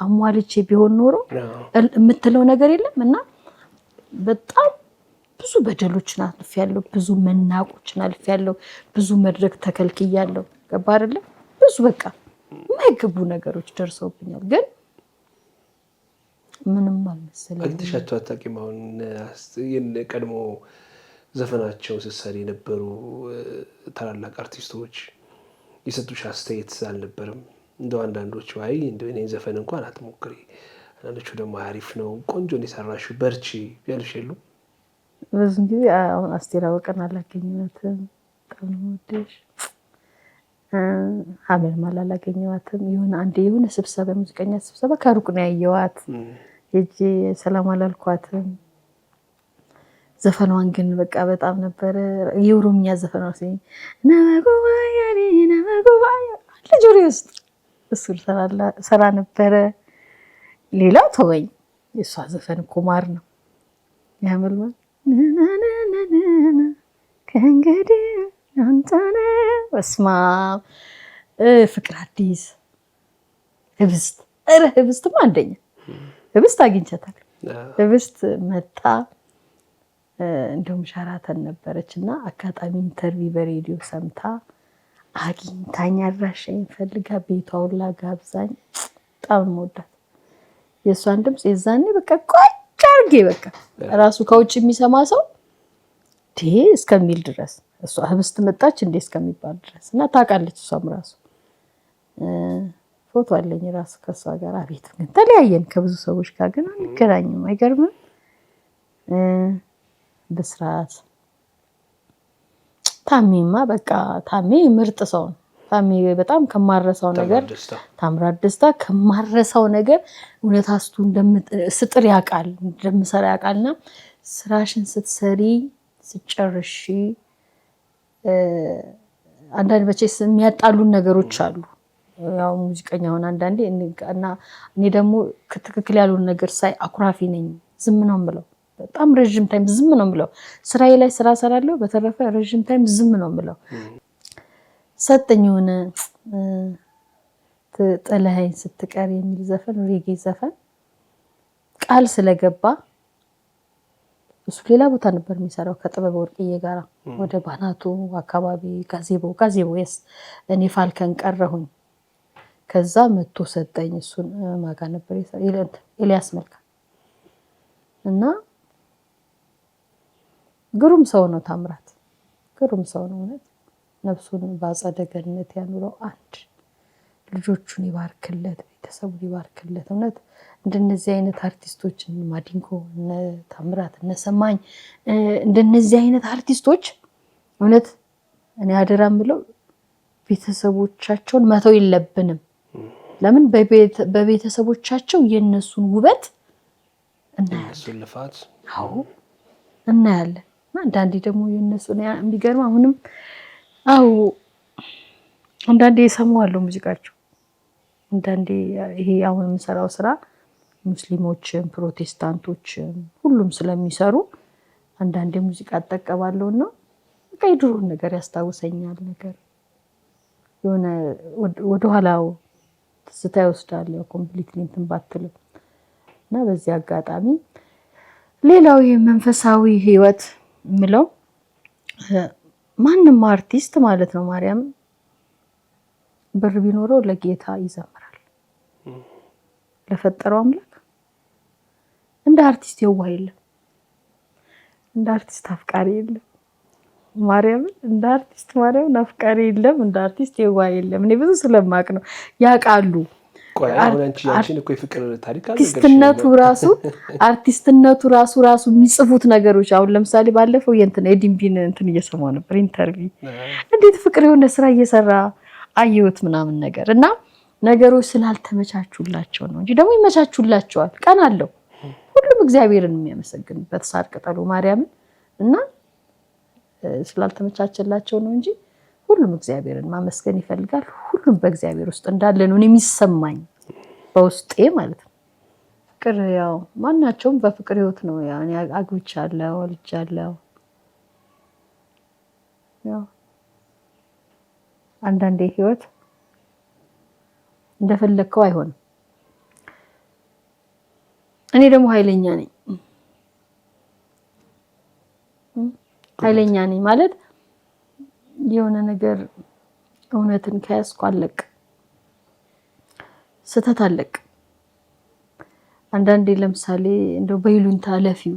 አሟልቼ ቢሆን ኖሮ የምትለው ነገር የለም እና በጣም ብዙ በደሎችን አልፌያለሁ ብዙ መናቆችን አልፌያለሁ ብዙ መድረክ ተከልክያለሁ ገባ አይደለ ብዙ በቃ የማይገቡ ነገሮች ደርሰውብኛል ግን ምንም አልመሰለኝም አልተሻቱ አታውቂም አሁን ቀድሞ ዘፈናቸው ስትሰሪ የነበሩ ታላላቅ አርቲስቶች የሰጡሽ አስተያየት አልነበረም እንደው አንዳንዶቹ አይ እንደው እኔ ዘፈን እንኳን አትሞክሪ አንዳንዶቹ ደግሞ አሪፍ ነው ቆንጆ ነው የሰራሽው በርቺ ያሉሽ የሉ ብዙ ጊዜ አሁን አስቴር አወቀን አላገኘኋትም በጣም ነው የምወድሽ ሀመል አላገኘኋትም የሆነ ስብሰባ ሙዚቀኛ ስብሰባ ከሩቅ ነው ያየኋት እጂ ሰላም አላልኳትም ዘፈኗን ግን በቃ በጣም ነበር የኦሮምኛ ዘፈኗ ሲል ነመጉባያ ለጆሮ ውስጥ እሱ ሰራ ነበር ሌላ ተወኝ የሷ ዘፈን ኩማር ነው ያመልማል ከእንግዲህ አንተነ ወስማ ፍቅር አዲስ ህብስትም አንደኛ ህብስት አግኝቻታለሁ ህብስት መጣ እንደውም ሸራተን ነበረችና አጋጣሚ ኢንተርቪው በሬዲዮ ሰምታ አግኝታኝ አድራሻዬን ፈልጋ ቤቷ ሁላ ጋብዛኝ በጣም ሞዳት የሷን ድምጽ የዛኔ በቃ ቆጭ አርጌ በቃ ራሱ ከውጭ የሚሰማ ሰው እስከሚል ድረስ እሷ ህብስት መጣች እንዴ እስከሚባል ድረስ እና ታውቃለች እሷም ራሱ ፎቶ አለኝ ራሱ ከሷ ጋር አቤት ግን ተለያየን ከብዙ ሰዎች ጋር ግን አንገናኝም አይገርምም በስርዓት ታሜማ በቃ ታሜ ምርጥ ሰው ነው። ታሜ በጣም ከማረሳው ነገር ታምራት ደስታ ከማረሳው ነገር እውነት አስቱ ስጥር ያውቃል እንደምሰራ ያውቃልና ስራሽን ስትሰሪ ስጨርሺ አንዳንድ መቼስ የሚያጣሉን ነገሮች አሉ። ያው ሙዚቀኛ ሆነ አንዳንዴ እና እኔ ደግሞ ትክክል ያሉን ነገር ሳይ አኩራፊ ነኝ። ዝም ነው የምለው። በጣም ረጅም ታይም ዝም ነው የምለው። ስራዬ ላይ ስራ ሰራለሁ። በተረፈ ረጅም ታይም ዝም ነው የምለው። ሰጠኝ የሆነ ጥለኸኝ ስትቀር የሚል ዘፈን ሬጌ ዘፈን ቃል ስለገባ እሱ ሌላ ቦታ ነበር የሚሰራው ከጥበብ ወርቅዬ ጋራ ወደ ባናቱ አካባቢ ጋዜቦ የስ እኔ ፋልከን ቀረሁኝ። ከዛ መጥቶ ሰጠኝ። እሱን ማጋ ነበር ኤልያስ መልካ እና ግሩም ሰው ነው ታምራት። ግሩም ሰው ነው እውነት። ነፍሱን በአጸደ ገነት ያኑረው። አንድ ልጆቹን ይባርክለት፣ ቤተሰቡን ይባርክለት። እውነት እንደነዚህ አይነት አርቲስቶች ማዲንጎ፣ እነ ታምራት፣ እነ ሰማኝ እንደነዚህ አይነት አርቲስቶች እውነት እኔ አደራ የምለው ቤተሰቦቻቸውን መተው የለብንም። ለምን በቤተሰቦቻቸው የነሱን ውበት እናያለን፣ ልፋት እናያለን። አንዳንዴ ደግሞ የነሱን የሚገርም አሁንም አንዳንዴ እሰማዋለሁ ሙዚቃቸው። አንዳንዴ ይሄ አሁን የምሰራው ስራ ሙስሊሞችም ፕሮቴስታንቶችም ሁሉም ስለሚሰሩ አንዳንዴ ሙዚቃ እጠቀማለሁና በቃ የድሮን ነገር ያስታውሰኛል። ነገር የሆነ ወደኋላው ትዝታ ይወስዳል። ያው ኮምፕሊትሊ እንትን ባትልም እና በዚህ አጋጣሚ ሌላው የመንፈሳዊ ህይወት ምለው ማንም አርቲስት ማለት ነው ማርያም ብር ቢኖረው ለጌታ ይዘምራል፣ ለፈጠረው አምላክ። እንደ አርቲስት የዋህ የለም፣ እንደ አርቲስት አፍቃሪ የለም። ማርያም እንደ አርቲስት ማርያም አፍቃሪ የለም፣ እንደ አርቲስት የዋህ የለም። እኔ ብዙ ስለማቅ ነው ያውቃሉ። አርቲስትነቱ ራሱ የሚጽፉት ነገሮች አሁን ለምሳሌ ባለፈው የዲምቢን እየሰማሁ ነበር ኢንተርቪው። እንዴት ፍቅር የሆነ ስራ እየሰራ አየሁት ምናምን ነገር እና ነገሮች ስላልተመቻቹላቸው ነው እንጂ ደግሞ ይመቻቹላቸዋል። ቀን አለው ሁሉም እግዚአብሔርን የሚያመሰግንበት ሳር ቅጠሉ ማርያምን እና ስላልተመቻቸላቸው ነው እንጂ ሁሉም እግዚአብሔርን ማመስገን ይፈልጋል። ሁሉም በእግዚአብሔር ውስጥ እንዳለ ነው የሚሰማኝ በውስጤ ማለት ነው። ፍቅር ያው ማናቸውም በፍቅር ህይወት ነው። ያው እኔ አግብቻለሁ፣ ወልጃለሁ። ያው አንዳንዴ ህይወት እንደፈለከው አይሆንም። እኔ ደግሞ ኃይለኛ ነኝ ማለት የሆነ ነገር እውነትን ከያዝኩ አለቅ ስተት አለቅ። አንዳንዴ ለምሳሌ እንደው በይሉንታ ለፊው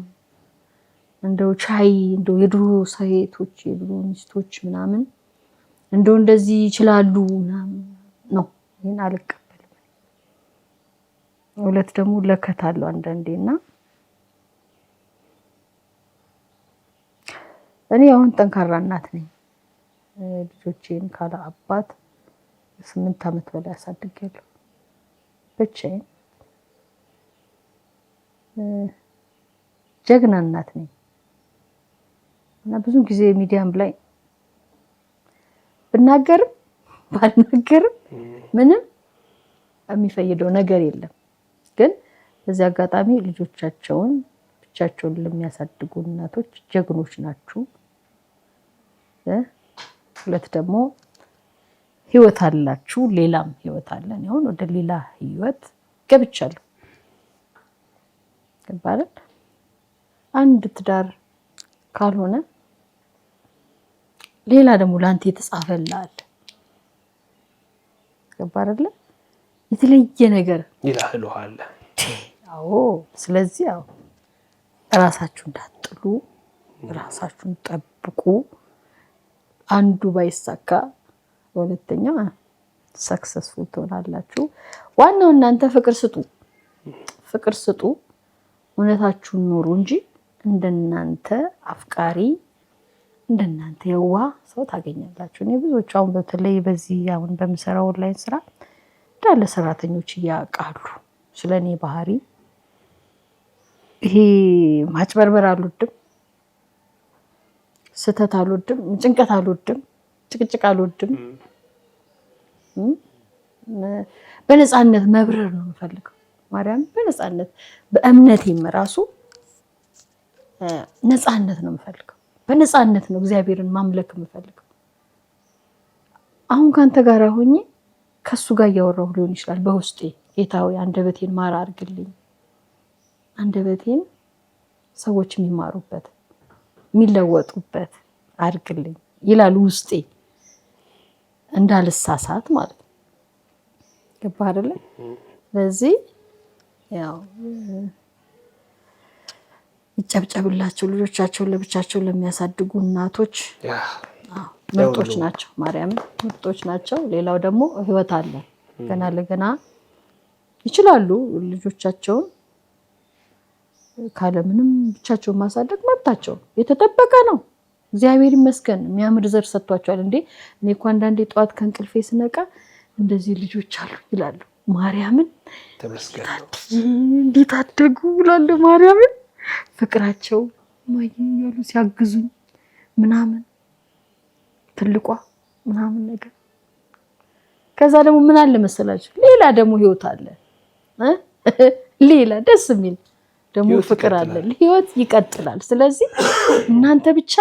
እንደው ቻይ እንደው የድሮ ሴቶች የድሮ ሚስቶች ምናምን እንደው እንደዚህ ይችላሉ ምናምን ነው። ይሄን አልቀበልም። ሁለት ደግሞ ለከታለው አንዳንዴና እኔ አሁን ጠንካራ እናት ነኝ። ልጆቼን ካለ አባት 8 ዓመት በላይ አሳድጌያለሁ ብቻዬን። ጀግና እናት ነኝ እና ብዙ ጊዜ ሚዲያም ላይ ብናገርም ባልናገርም ምንም የሚፈይደው ነገር የለም። ግን በዚህ አጋጣሚ ልጆቻቸውን ብቻቸውን ለሚያሳድጉ እናቶች ጀግኖች ናችሁ። ሁለት ደግሞ ህይወት አላችሁ፣ ሌላም ህይወት አለን። አሁን ወደ ሌላ ህይወት ገብቻለሁ ይባላል። አንድ ትዳር ካልሆነ ሌላ ደግሞ ላንተ የተጻፈላል ይባላል። የተለየ ነገር ይላልዋል። አዎ። ስለዚህ አዎ ራሳችሁን እንዳትጥሉ፣ ራሳችሁን ጠብቁ። አንዱ ባይሳካ ሁለተኛ ሰክሰስፉል ትሆናላችሁ። ዋናው እናንተ ፍቅር ስጡ፣ እውነታችሁን ኑሩ እንጂ እንደናንተ አፍቃሪ እንደናንተ የዋ ሰው ታገኛላችሁ። እኔ ብዙዎች አሁን በተለይ በዚህ አሁን በምሰራው ኦንላይን ስራ እንዳለ ሰራተኞች ያውቃሉ ስለኔ ባህሪ። ይሄ ማጭበርበር አልወድም፣ ስተት አልወድም፣ ጭንቀት አልወድም፣ ጭቅጭቅ አልወድም። በነፃነት መብረር ነው የምፈልገው። ማርያም በነፃነት በእምነቴም ራሱ ነፃነት ነው የምፈልገው። በነፃነት ነው እግዚአብሔርን ማምለክ የምፈልገው። አሁን ካንተ ጋር ሆኜ ከሱ ጋር እያወራሁ ሊሆን ይችላል በውስጤ ጌታዊ አንደበቴን ማር አድርግልኝ፣ አንደበቴን ሰዎች የሚማሩበት የሚለወጡበት አድርግልኝ ይላል ውስጤ፣ እንዳልሳሳት ማለት ነው። ገባህ አይደለ? ስለዚህ ያው ይጨብጨብላቸው ልጆቻቸውን ለብቻቸው ለሚያሳድጉ እናቶች ምርጦች ናቸው። ማርያምን ምርጦች ናቸው። ሌላው ደግሞ ህይወት አለ ገና ለገና ይችላሉ ልጆቻቸውን ካለምንም ብቻቸውን ማሳደግ መብታቸው የተጠበቀ ነው። እግዚአብሔር ይመስገን የሚያምር ዘር ሰጥቷቸዋል። እንዴ እኔ እኮ አንዳንዴ ጠዋት ከእንቅልፌ ስነቃ እንደዚህ ልጆች አሉ ይላሉ። ማርያምን ተመስገን እንዴት አደጉ ይላሉ። ማርያምን ፍቅራቸው ማይያሉ ሲያግዙኝ ምናምን ትልቋ ምናምን ነገር። ከዛ ደግሞ ምን አለ መሰላችሁ ሌላ ደግሞ ህይወት አለ ሌላ ደስ የሚል ደግሞ ፍቅር አለ። ህይወት ይቀጥላል። ስለዚህ እናንተ ብቻ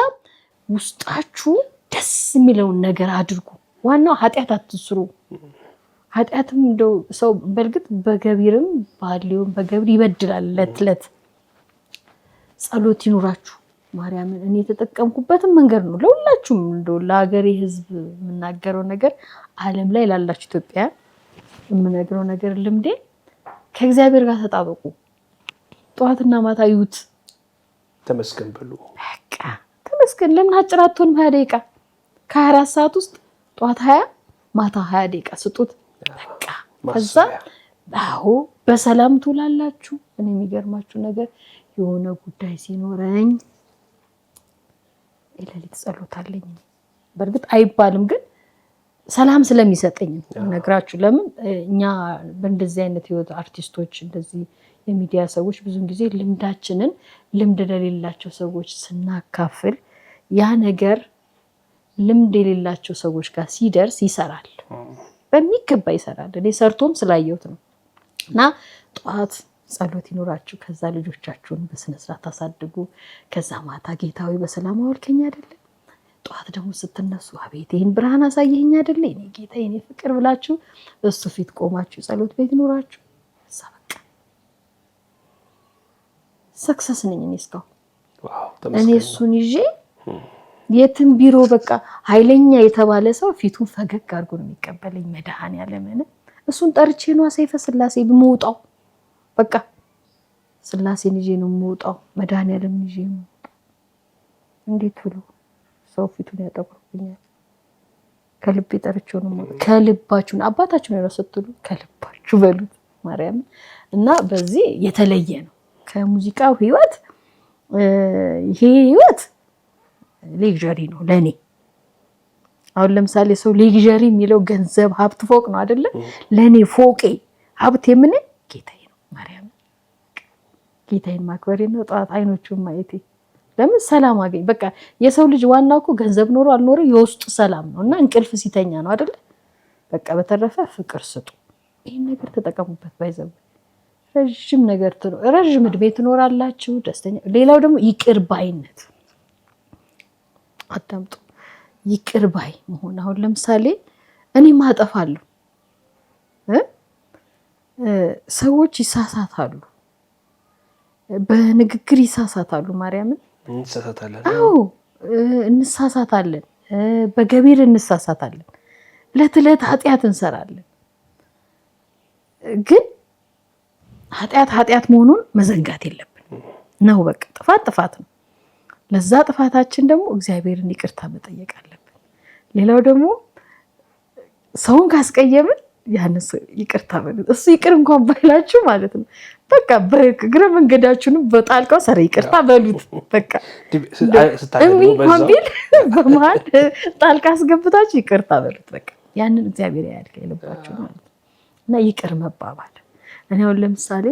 ውስጣችሁ ደስ የሚለውን ነገር አድርጉ። ዋናው ኃጢአት አትስሩ። ኃጢአትም እንደው ሰው በእርግጥ በገቢርም ባሊውም በገብር ይበድላል። ለትለት ጸሎት ይኑራችሁ። ማርያምን እኔ የተጠቀምኩበትን መንገድ ነው ለሁላችሁም እንደው ለሀገሬ ህዝብ የምናገረው ነገር ዓለም ላይ ላላችሁ ኢትዮጵያ የምነግረው ነገር ልምዴ ከእግዚአብሔር ጋር ተጣበቁ። ጠዋትና ማታ ይዩት። ተመስገን በሉ። በቃ ተመስገን። ለምን አጭር አትሆንም? 20 ደቂቃ ከ24 ሰዓት ውስጥ ጠዋት 20 ማታ 20 ደቂቃ ስጡት። በቃ ከዛ አዎ በሰላም ትውላላችሁ። እኔ የሚገርማችሁ ነገር የሆነ ጉዳይ ሲኖረኝ የሌሊት ጸሎት አለኝ። በእርግጥ አይባልም ግን ሰላም ስለሚሰጠኝ ነግራችሁ። ለምን እኛ በእንደዚህ አይነት ህይወት አርቲስቶች እንደዚህ የሚዲያ ሰዎች ብዙን ጊዜ ልምዳችንን ልምድ ለሌላቸው ሰዎች ስናካፍል ያ ነገር ልምድ የሌላቸው ሰዎች ጋር ሲደርስ ይሰራል፣ በሚገባ ይሰራል። እኔ ሰርቶም ስላየሁት ነው። እና ጠዋት ጸሎት ይኖራችሁ። ከዛ ልጆቻችሁን በስነ ስርዓት አሳድጉ። ከዛ ማታ ጌታዊ በሰላም አዋልከኝ አይደለ? ጠዋት ደግሞ ስትነሱ አቤት ይሄን ብርሃን አሳየኝ አይደለ? እኔ ጌታ የኔ ፍቅር ብላችሁ እሱ ፊት ቆማችሁ ጸሎት ቤት ይኖራችሁ። እዛ በቃ ሰክሰስ ነኝ እኔ እስካሁን። እኔ እሱን ይዤ የትም ቢሮ በቃ ኃይለኛ የተባለ ሰው ፊቱን ፈገግ አድርጎ ነው የሚቀበለኝ። መድኃኔዓለም እሱን ጠርቼ ነው ሰይፈ ስላሴ ብመውጣው በቃ ስላሴን ይዤ ነው የምወጣው። መድኃኔዓለም ይዤ ነው። እንዴት ብሎ ሰው ፊቱን ያጠቁርብኛል? ከልቤ ጠርቼው ነው። ከልባችሁ አባታችሁ ነው ስትሉ ከልባችሁ በሉት ማርያም። እና በዚህ የተለየ ነው ከሙዚቃው ህይወት። ይሄ ህይወት ሌክዠሪ ነው ለኔ። አሁን ለምሳሌ ሰው ሌክዠሪ የሚለው ገንዘብ፣ ሀብት፣ ፎቅ ነው አይደለ? ለኔ ፎቄ ሀብት የምን ጌታዬ ነው ማርያም። ጌታዬን ማክበሬ ነው። ጠዋት አይኖቹን ማየቴ። ለምን ሰላም አገኝ። በቃ የሰው ልጅ ዋናው እኮ ገንዘብ ኖሮ አልኖረ የውስጡ ሰላም ነው እና እንቅልፍ ሲተኛ ነው አይደለ? በቃ በተረፈ ፍቅር ስጡ። ይሄን ነገር ተጠቀሙበት። ባይዘው ረዥም እድሜ ትኖራላችሁ፣ ደስተኛ። ሌላው ደግሞ ይቅር ባይነት አዳምጡ። ይቅር ባይ መሆን። አሁን ለምሳሌ እኔ ማጠፋለሁ፣ ሰዎች ይሳሳታሉ፣ በንግግር ይሳሳታሉ። ማርያምን እንሳሳታለን። አዎ እንሳሳታለን፣ በገቢር እንሳሳታለን፣ ዕለት ዕለት ኃጢአት እንሰራለን። ግን ኃጢአት መሆኑን መዘንጋት የለብን ነው። በቃ ጥፋት ነው። ለዛ ጥፋታችን ደግሞ እግዚአብሔርን ይቅርታ መጠየቅ አለብን። ሌላው ደግሞ ሰውን ካስቀየምን ያነሰ ይቅርታ በሉት። እሱ ይቅር እንኳን ባይላችሁ ማለት ነው በቃ በእግረ መንገዳችሁንም በጣልቃው ሰረ ይቅርታ በሉት። በቃ ቢል በመሀል ጣልቃ አስገብታችሁ ይቅርታ በሉት። በቃ ያንን እግዚአብሔር ያያል ከልባችሁ ማለት ነው። እና ይቅር መባባል እኔ አሁን ለምሳሌ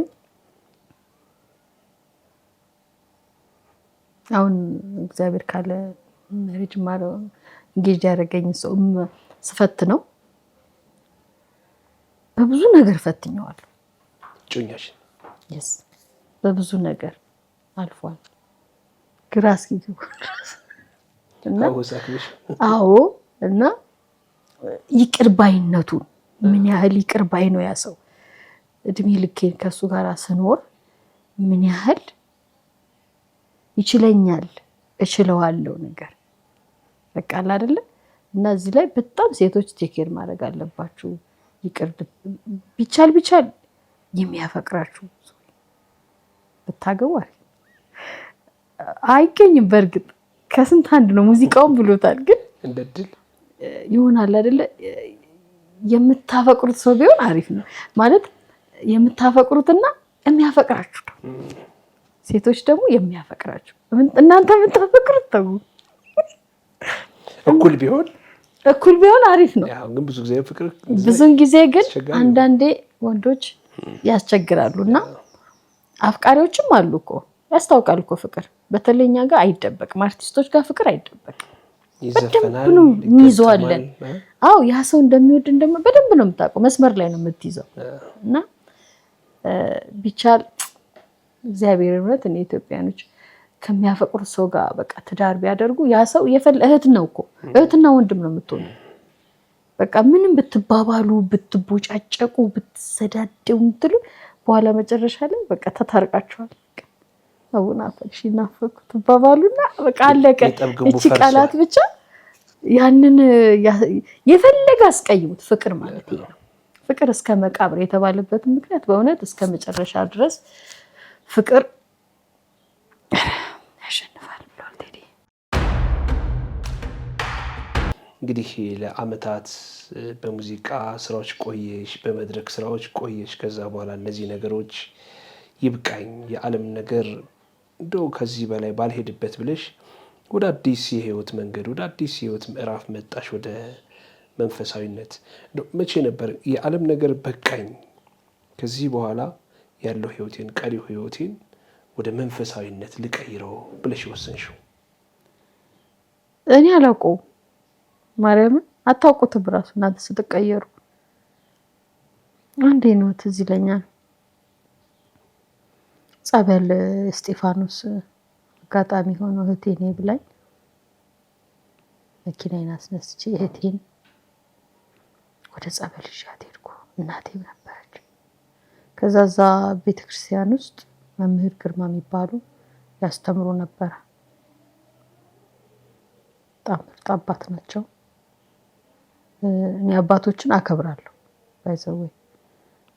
አሁን እግዚአብሔር ካለ ሜሪጅ ማረው እንጌጅ ያደረገኝ ሰው ስፈት ነው በብዙ ነገር ፈትኘዋለሁ። ጮኛሽ በብዙ ነገር አልፏል። ግራ እስኪገባ እና አዎ እና ይቅር ባይነቱ ምን ያህል ይቅር ባይ ነው ያ ሰው። እድሜ ልኬን ከሱ ጋር ስኖር ምን ያህል ይችለኛል እችለዋለሁ ነገር በቃ አይደለ። እና እዚህ ላይ በጣም ሴቶች ቴኬር ማድረግ አለባችሁ። ይቅር ቢቻል የሚያፈቅራችሁ ብታገቡ አይገኝም። በእርግጥ ከስንት አንድ ነው። ሙዚቃውን ብሎታል። ግን እንደድል ይሆናል አይደለ። የምታፈቅሩት ሰው ቢሆን አሪፍ ነው ማለት የምታፈቅሩትና የሚያፈቅራችሁ ነው። ሴቶች ደግሞ የሚያፈቅራችሁ እናንተ የምታፈቅሩት ተው እኩል ቢሆን አሪፍ ነው። ግን ብዙን ጊዜ ግን አንዳንዴ ወንዶች ያስቸግራሉ እና አፍቃሪዎችም አሉ እኮ ያስታውቃል እኮ ፍቅር በተለይ እኛ ጋር አይደበቅም። አርቲስቶች ጋር ፍቅር አይደበቅም። በደንብ ነው እንይዘዋለን። አዎ ያ ሰው እንደሚወድ በደንብ ነው የምታውቀው። መስመር ላይ ነው የምትይዘው። እና ቢቻል እግዚአብሔር እውነት እኔ ኢትዮጵያኖች ከሚያፈቅሩት ሰው ጋር በቃ ትዳር ቢያደርጉ ያ ሰው እህት ነው እኮ እህትና ወንድም ነው የምትሆኑ። በቃ ምንም ብትባባሉ ብትቦጫጨቁ ብትሰዳደው እንትሉ በኋላ መጨረሻ ላይ በቃ ተታርቃችኋል። አቡና ፈክሽ ናፈቁ ትባባሉና በቃ አለቀ። እቺ ቃላት ብቻ ያንን የፈለገ አስቀይሙት። ፍቅር ማለት ይሄ ነው። ፍቅር እስከ መቃብር የተባለበት ምክንያት በእውነት እስከ መጨረሻ ድረስ ፍቅር ያሸንፋል ብሏል ቴዲ። እንግዲህ ለአመታት በሙዚቃ ስራዎች ቆየሽ፣ በመድረክ ስራዎች ቆየሽ። ከዛ በኋላ እነዚህ ነገሮች ይብቃኝ፣ የዓለም ነገር እንደው ከዚህ በላይ ባልሄድበት ብለሽ ወደ አዲስ የህይወት መንገድ ወደ አዲስ የህይወት ምዕራፍ መጣሽ፣ ወደ መንፈሳዊነት። መቼ ነበር የዓለም ነገር በቃኝ፣ ከዚህ በኋላ ያለው ህይወቴን ቀሪው ህይወቴን ወደ መንፈሳዊነት ልቀይረው ብለሽ ወሰንሽው? እኔ አላውቀውም። ማርያምን አታውቁትም እራሱ እናንተ ስትቀየሩ። አንዴ ነው ትዝ ይለኛል ጸበል እስጢፋኖስ አጋጣሚ ሆኖ እህቴ ነኝ ብላኝ መኪናዬን አስነስቼ እህቴን ወደ ጸበል ይዣት ሄድኩ። እናቴም ነበረች። ከዛ እዛ ቤተክርስቲያን ውስጥ መምህር ግርማ የሚባሉ ያስተምሩ ነበር። በጣም ምርጥ አባት ናቸው። እኔ አባቶችን አከብራለሁ ባይዘው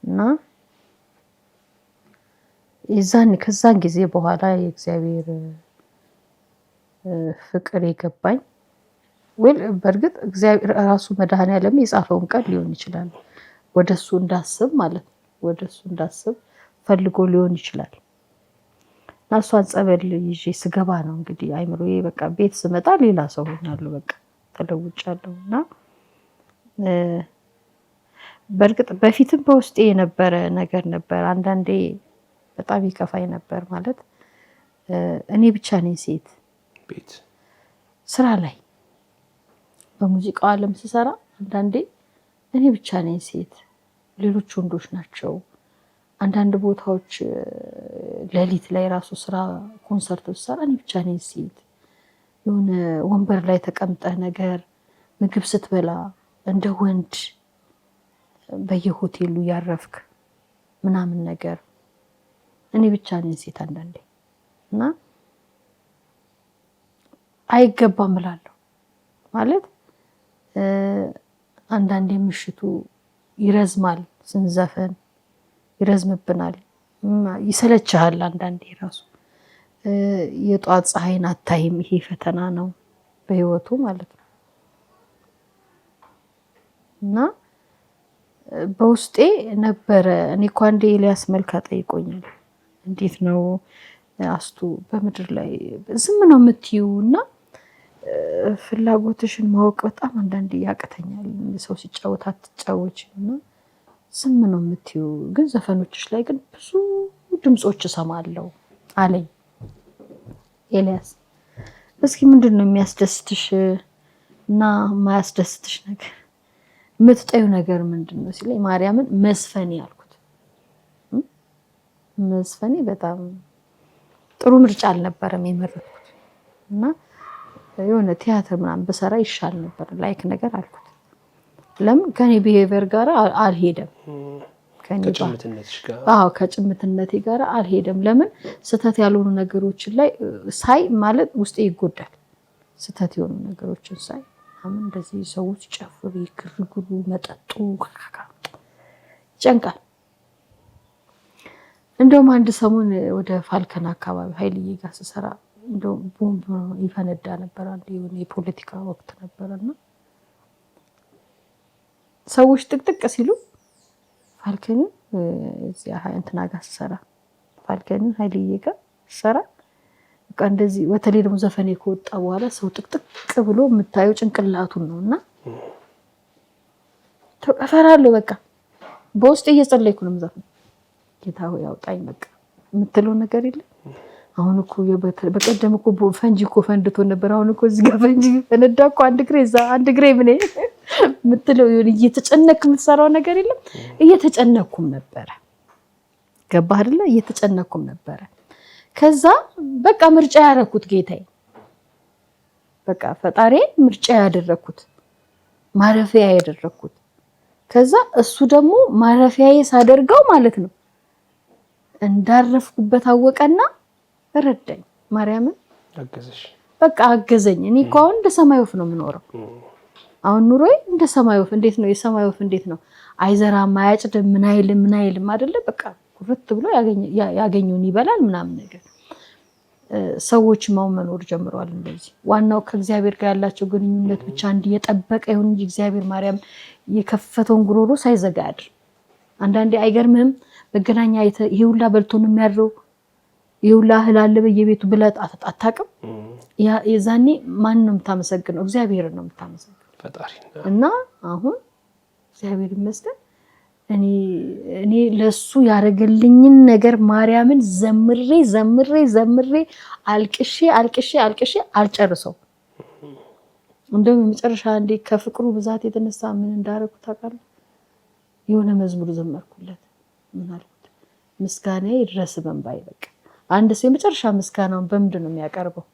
እና ከዛን ጊዜ በኋላ የእግዚአብሔር ፍቅር የገባኝ በእርግጥ እግዚአብሔር ራሱ መድኃኔዓለም የጻፈውን ቃል ሊሆን ይችላል። ወደሱ እንዳስብ ማለት ነው። ወደሱ እንዳስብ ፈልጎ ሊሆን ይችላል። እና እሷን ጸበል ይዤ ስገባ ነው እንግዲህ አይምሮዬ በቃ ቤት ስመጣ ሌላ ሰው ሆኛለሁ። በቃ ተለውጫለሁ። እና በእርግጥ በፊትም በውስጤ የነበረ ነገር ነበር። አንዳንዴ በጣም ይከፋኝ ነበር ማለት እኔ ብቻ ነኝ ሴት ቤት ስራ ላይ በሙዚቃው ዓለም ስሰራ አንዳንዴ እኔ ብቻ ነኝ ሴት፣ ሌሎች ወንዶች ናቸው። አንዳንድ ቦታዎች ሌሊት ላይ ራሱ ስራ ኮንሰርት ስሰራ እኔ ብቻ ነኝ ሴት። የሆነ ወንበር ላይ ተቀምጠህ ነገር ምግብ ስትበላ እንደ ወንድ በየሆቴሉ ያረፍክ ምናምን ነገር እኔ ብቻ ነኝ ሴት አንዳንዴ። እና አይገባም እላለሁ ማለት አንዳንዴ ምሽቱ ይረዝማል፣ ስንዘፈን ይረዝምብናል፣ ይሰለችሃል። አንዳንዴ ራሱ የጧት ፀሐይን አታይም። ይሄ ፈተና ነው በህይወቱ ማለት ነው። እና በውስጤ ነበረ። እኔ እኮ አንዴ ኤልያስ መልካ ጠይቆኛል። እንዴት ነው አስቱ በምድር ላይ ዝም ነው የምትይው እና ፍላጎትሽን ማወቅ በጣም አንዳንዴ ያቅተኛል። ሰው ሲጫወት አትጫወችም እና ዝም ነው የምትይው፣ ግን ዘፈኖችሽ ላይ ግን ብዙ ድምፆች እሰማለሁ አለኝ ኤልያስ። እስኪ ምንድን ነው የሚያስደስትሽ እና የማያስደስትሽ ነገር፣ የምትጠዩ ነገር ምንድን ነው ሲለኝ ማርያምን መስፈኔ አልኩት። መስፈኔ በጣም ጥሩ ምርጫ አልነበረም የመረጥኩት እና የሆነ ቲያትር ምናምን በሰራ ይሻል ነበር ላይክ ነገር አልኩት። ለምን ከኔ ቢሄቪየር ጋር አልሄደም፣ ከጭምትነቴ ጋር አልሄደም። ለምን ስህተት ያልሆኑ ነገሮችን ላይ ሳይ ማለት ውስጤ ይጎዳል። ስህተት የሆኑ ነገሮችን ሳይ አሁን እንደዚህ ሰዎች ጨፍሩ፣ ግርግሩ፣ መጠጡ ይጨንቃል። እንደውም አንድ ሰሞን ወደ ፋልከን አካባቢ ኃይልዬ ጋር ስሰራ እንደውም ቦምብ ይፈነዳ ነበር። አንድ የሆነ የፖለቲካ ወቅት ነበርና ሰዎች ጥቅጥቅ ሲሉ ፋልከንን እዚያ እንትና ጋር ስሰራ ፋልከንን ኃይልዬ ጋር ስሰራ በቃ እንደዚህ በተለይ ደግሞ ዘፈኔ ከወጣ በኋላ ሰው ጥቅጥቅ ብሎ የምታየው ጭንቅላቱን ነውና ተፈራለሁ። በቃ በውስጥ እየጸለይኩ ነው ዘፈን ጌታ ሆይ ያውጣኝ በቃ የምትለው ነገር የለም። አሁን እኮ በቀደም እኮ ፈንጂ እኮ ፈንድቶ ነበር። አሁን እኮ እዚህ ጋር ፈንጂ ፈነዳ እኮ አንድ ግሬ ምን የምትለው ይሁን እየተጨነክ የምትሰራው ነገር የለም። እየተጨነኩም ነበረ። ገባህ አይደለ? እየተጨነኩም ነበረ። ከዛ በቃ ምርጫ ያደረኩት ጌታዬ፣ በቃ ፈጣሪ ምርጫ ያደረኩት ማረፊያ ያደረኩት። ከዛ እሱ ደግሞ ማረፊያዬ ሳደርገው ማለት ነው እንዳረፍኩበት አወቀና ረዳኝ። ማርያምን አገዘሽ፣ በቃ አገዘኝ። እኔ እኮ አሁን እንደ ሰማይ ወፍ ነው የምኖረው። አሁን ኑሮዬ እንደ ሰማይ ወፍ። እንዴት ነው የሰማይ ወፍ? እንዴት ነው አይዘራም፣ አያጭድም፣ ምን አይልም አይደለ? በቃ ኩርት ብሎ ያገኘውን ይበላል ምናምን ነገር። ሰዎች መኖር ጀምረዋል እንደዚህ። ዋናው ከእግዚአብሔር ጋር ያላቸው ግንኙነት ብቻ እንዲየጠበቀ ይሁን እንጂ እግዚአብሔር ማርያም የከፈተውን ጉሮሮ ሳይዘጋ ያድር። አንዳንዴ አይገርምህም? መገናኛ ይሄ ሁላ በልቶ ነው የሚያድረው፣ ይሄ ሁላ እህል አለ በየቤቱ ብለህ አታውቅም? የዛኔ ማን ነው የምታመሰግነው? እግዚአብሔር ነው የምታመሰግነው፣ ፈጣሪ። እና አሁን እግዚአብሔር ይመስገን እኔ ለሱ ያደረገልኝን ነገር ማርያምን ዘምሬ አልቅሼ አልጨርሰው። እንደውም የመጨረሻ አንዴ ከፍቅሩ ብዛት የተነሳ ምን እንዳደረኩት ታውቃለህ? የሆነ መዝሙር ዘመርኩለት። ምን አልኩት? ምስጋና ይድረስ በእንባዬ። በቃ አንድ ሰው የመጨረሻ ምስጋናውን በምንድን ነው የሚያቀርበው?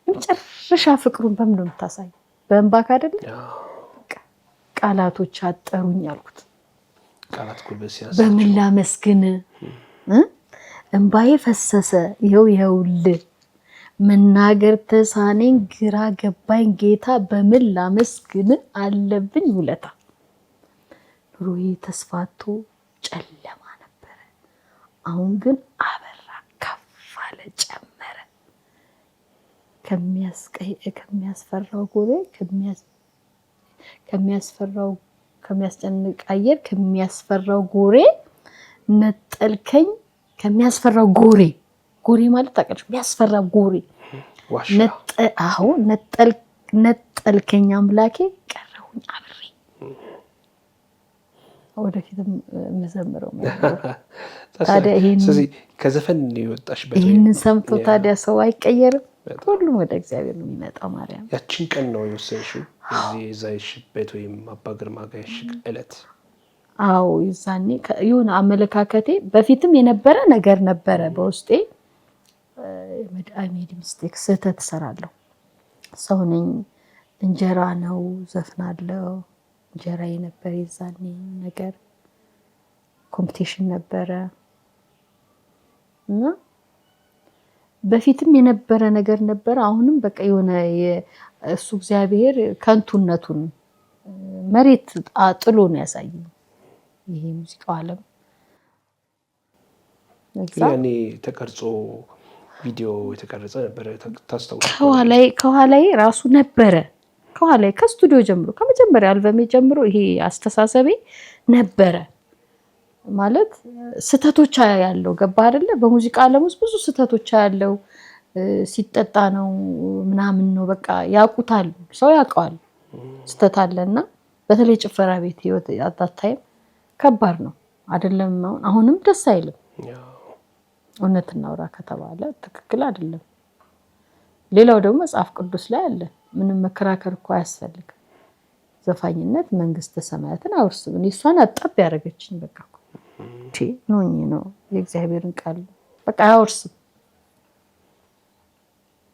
የመጨረሻ ፍቅሩን በምንድን ነው የምታሳየው? በእንባ አይደለ? ቃላቶች አጠሩኝ አልኩት። ቃላት ኩልበስ ያዘ። በምን ላመስግን? እንባዬ ፈሰሰ ይኸውልህ፣ መናገር ተሳነኝ፣ ግራ ገባኝ ጌታ፣ በምን ላመስግን አለብኝ ውለታ። ኑሮዬ ተስፋቶ ጨለማ ነበረ፣ አሁን ግን አበራ፣ ከፍ አለ፣ ጨመረ። ከሚያስፈራው ጎሬ ከሚያስጨንቅ አየር ከሚያስፈራው ጎሬ ነጠልከኝ። ከሚያስፈራው ጎሬ ማለት ታውቃለች? የሚያስፈራ ጎሬ ነጠልከኝ አምላኬ፣ ቀረሁኝ አብሬ። ወደፊትም የምዘምረው ታዲያ ከዘፈን የወጣሽበት ይህንን ሰምቶ ታዲያ ሰው አይቀየርም? ሁሉም ወደ እግዚአብሔር ነው የሚመጣው። ማርያም ያችን ቀን ነው የወሰንሽው እዛ የሽበት ወይም አባ ግርማ ጋር የሽቅ ዕለት? አዎ ይዛኔ የሆነ አመለካከቴ በፊትም የነበረ ነገር ነበረ በውስጤ። ሜድ ሚስቴክ ስህተት እሰራለሁ። ሰው ነኝ፣ እንጀራ ነው፣ ዘፍናለሁ። እንጀራ የነበረ የዛኔ ነገር ኮምፒቲሽን ነበረ እና በፊትም የነበረ ነገር ነበረ። አሁንም በቃ የሆነ እሱ እግዚአብሔር ከንቱነቱን መሬት ጥሎ ነው ያሳየኝ። ይሄ ሙዚቃው ዓለም ያኔ ተቀርጾ ቪዲዮ የተቀረጸ ነበረ ታስታውሻለሽ? ከኋላዬ ራሱ ነበረ ከኋላ ከስቱዲዮ ጀምሮ ከመጀመሪያ አልበሜ ጀምሮ ይሄ አስተሳሰቤ ነበረ ማለት ስተቶች ያለው ገባ አይደለ በሙዚቃ ዓለም ውስጥ ብዙ ስተቶች ያለው ሲጠጣ ነው ምናምን ነው በቃ ያውቁታል ሰው ያውቀዋል ስተት አለና በተለይ ጭፈራ ቤት ህይወት አጣጣይ ከባድ ነው አይደለም አሁንም ደስ አይልም እውነት እናውራ ከተባለ ትክክል አይደለም ሌላው ደግሞ መጽሐፍ ቅዱስ ላይ አለ ምንም መከራከር እኮ አያስፈልግም ዘፋኝነት መንግስተ ሰማያትን አውርስም እሷን አጣብ ያረጋችኝ በቃ እቺ ነው የእግዚአብሔርን ቃል በቃ አውርስም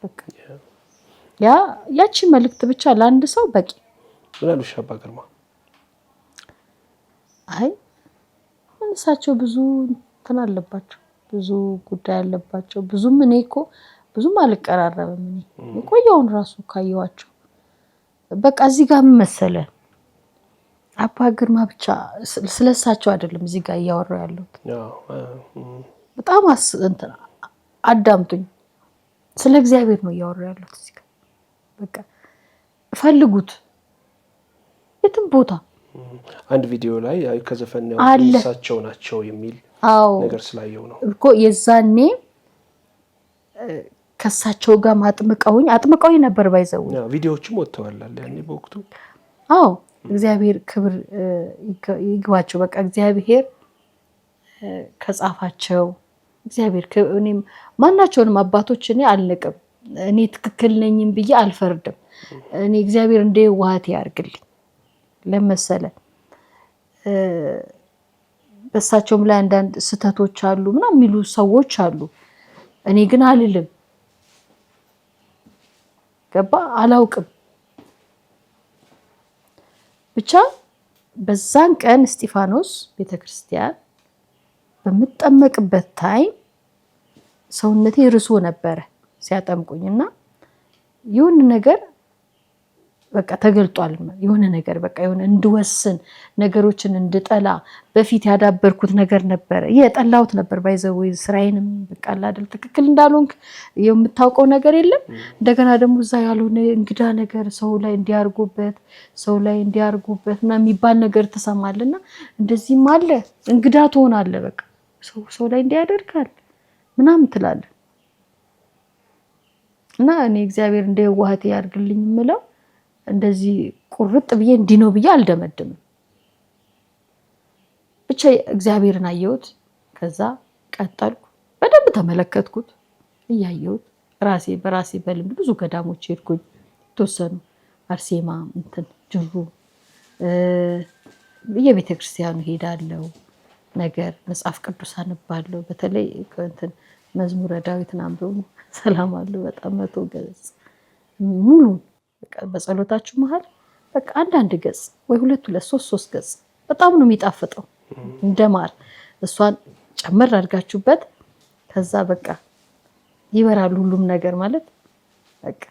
በቃ ያቺ መልእክት ብቻ ለአንድ ሰው በቂ ምናልሽ አባ ግርማ አይ እነሳቸው ብዙ እንትን አለባቸው ብዙ ጉዳይ አለባቸው ብዙም እኔ እኮ ብዙም አልቀራረብም እኔ ቆየውን ራሱ ካየዋቸው በቃ እዚህ ጋር መሰለ አባ ግርማ ብቻ ስለሳቸው አይደለም እዚህ ጋር ያወራው ያለው በጣም እንትን አዳምጡኝ ስለ እግዚአብሔር ነው ያወራው ያለው እዚህ ጋር በቃ ፈልጉት የትም ቦታ አንድ ቪዲዮ ላይ ከዘፈነው እሳቸው ናቸው የሚል ነገር ስላየው ነው እኮ የዛኔ ከሳቸው ጋር አጥምቀውኝ ነበር ባይዘው ቪዲዮዎችም ወጥተዋል ያኔ በወቅቱ እግዚአብሔር ክብር ይግባቸው በቃ እግዚአብሔር ከጻፋቸው እግዚአብሔር እኔም ማናቸውንም አባቶች እኔ አልነቅም እኔ ትክክል ነኝም ብዬ አልፈርድም እኔ እግዚአብሔር እንደዋሃት ያርግልኝ ለመሰለ በሳቸውም ላይ አንዳንድ ስተቶች አሉ ምናምን የሚሉ ሰዎች አሉ እኔ ግን አልልም ገባ አላውቅም ብቻ በዛን ቀን እስጢፋኖስ ቤተክርስቲያን በመጠመቅበት ታይም ሰውነቴ ርሶ ነበር ሲያጠምቁኝና ይሁን ነገር በቃ ተገልጧል የሆነ ነገር በቃ የሆነ እንድወስን ነገሮችን እንድጠላ በፊት ያዳበርኩት ነገር ነበር የጠላውት ነበር ባይዘው ስራዬንም በቃ አይደል ትክክል እንዳልሆንክ የምታውቀው ነገር የለም እንደገና ደግሞ እዛ ያልሆነ እንግዳ ነገር ሰው ላይ እንዲያርጉበት እና የሚባል ነገር ተሰማልና እንደዚህም አለ እንግዳ ትሆናለህ በቃ ሰው ላይ እንዲያደርጋል ምናምን ትላለህ እና እኔ እግዚአብሔር እንደዋሃት ያርግልኝ ምለው እንደዚህ ቁርጥ ብዬ እንዲነው ብዬ አልደመድም ብቻ እግዚአብሔርን አየሁት ከዛ ቀጠልኩ በደንብ ተመለከትኩት እያየሁት በራሴ በልምድ ብዙ ገዳሞች ሄድኩኝ ተወሰኑ አርሴማ እንትን ጅሩ በየቤተክርስቲያኑ ሄዳለሁ ነገር መጽሐፍ ቅዱስ አንባለሁ በተለይ እንትን መዝሙረ ዳዊትን አንብቡ ሰላም አሉ በጣም 100 ገጽ ሙሉ በጸሎታችሁ መሃል በቃ አንድ ገጽ ወይ 2 3 ገጽ በጣም ነው የሚጣፍጠው እንደማር እሷን ጨመር አድርጋችሁበት ከዛ በቃ ይበራል ሁሉም ነገር ማለት በቃ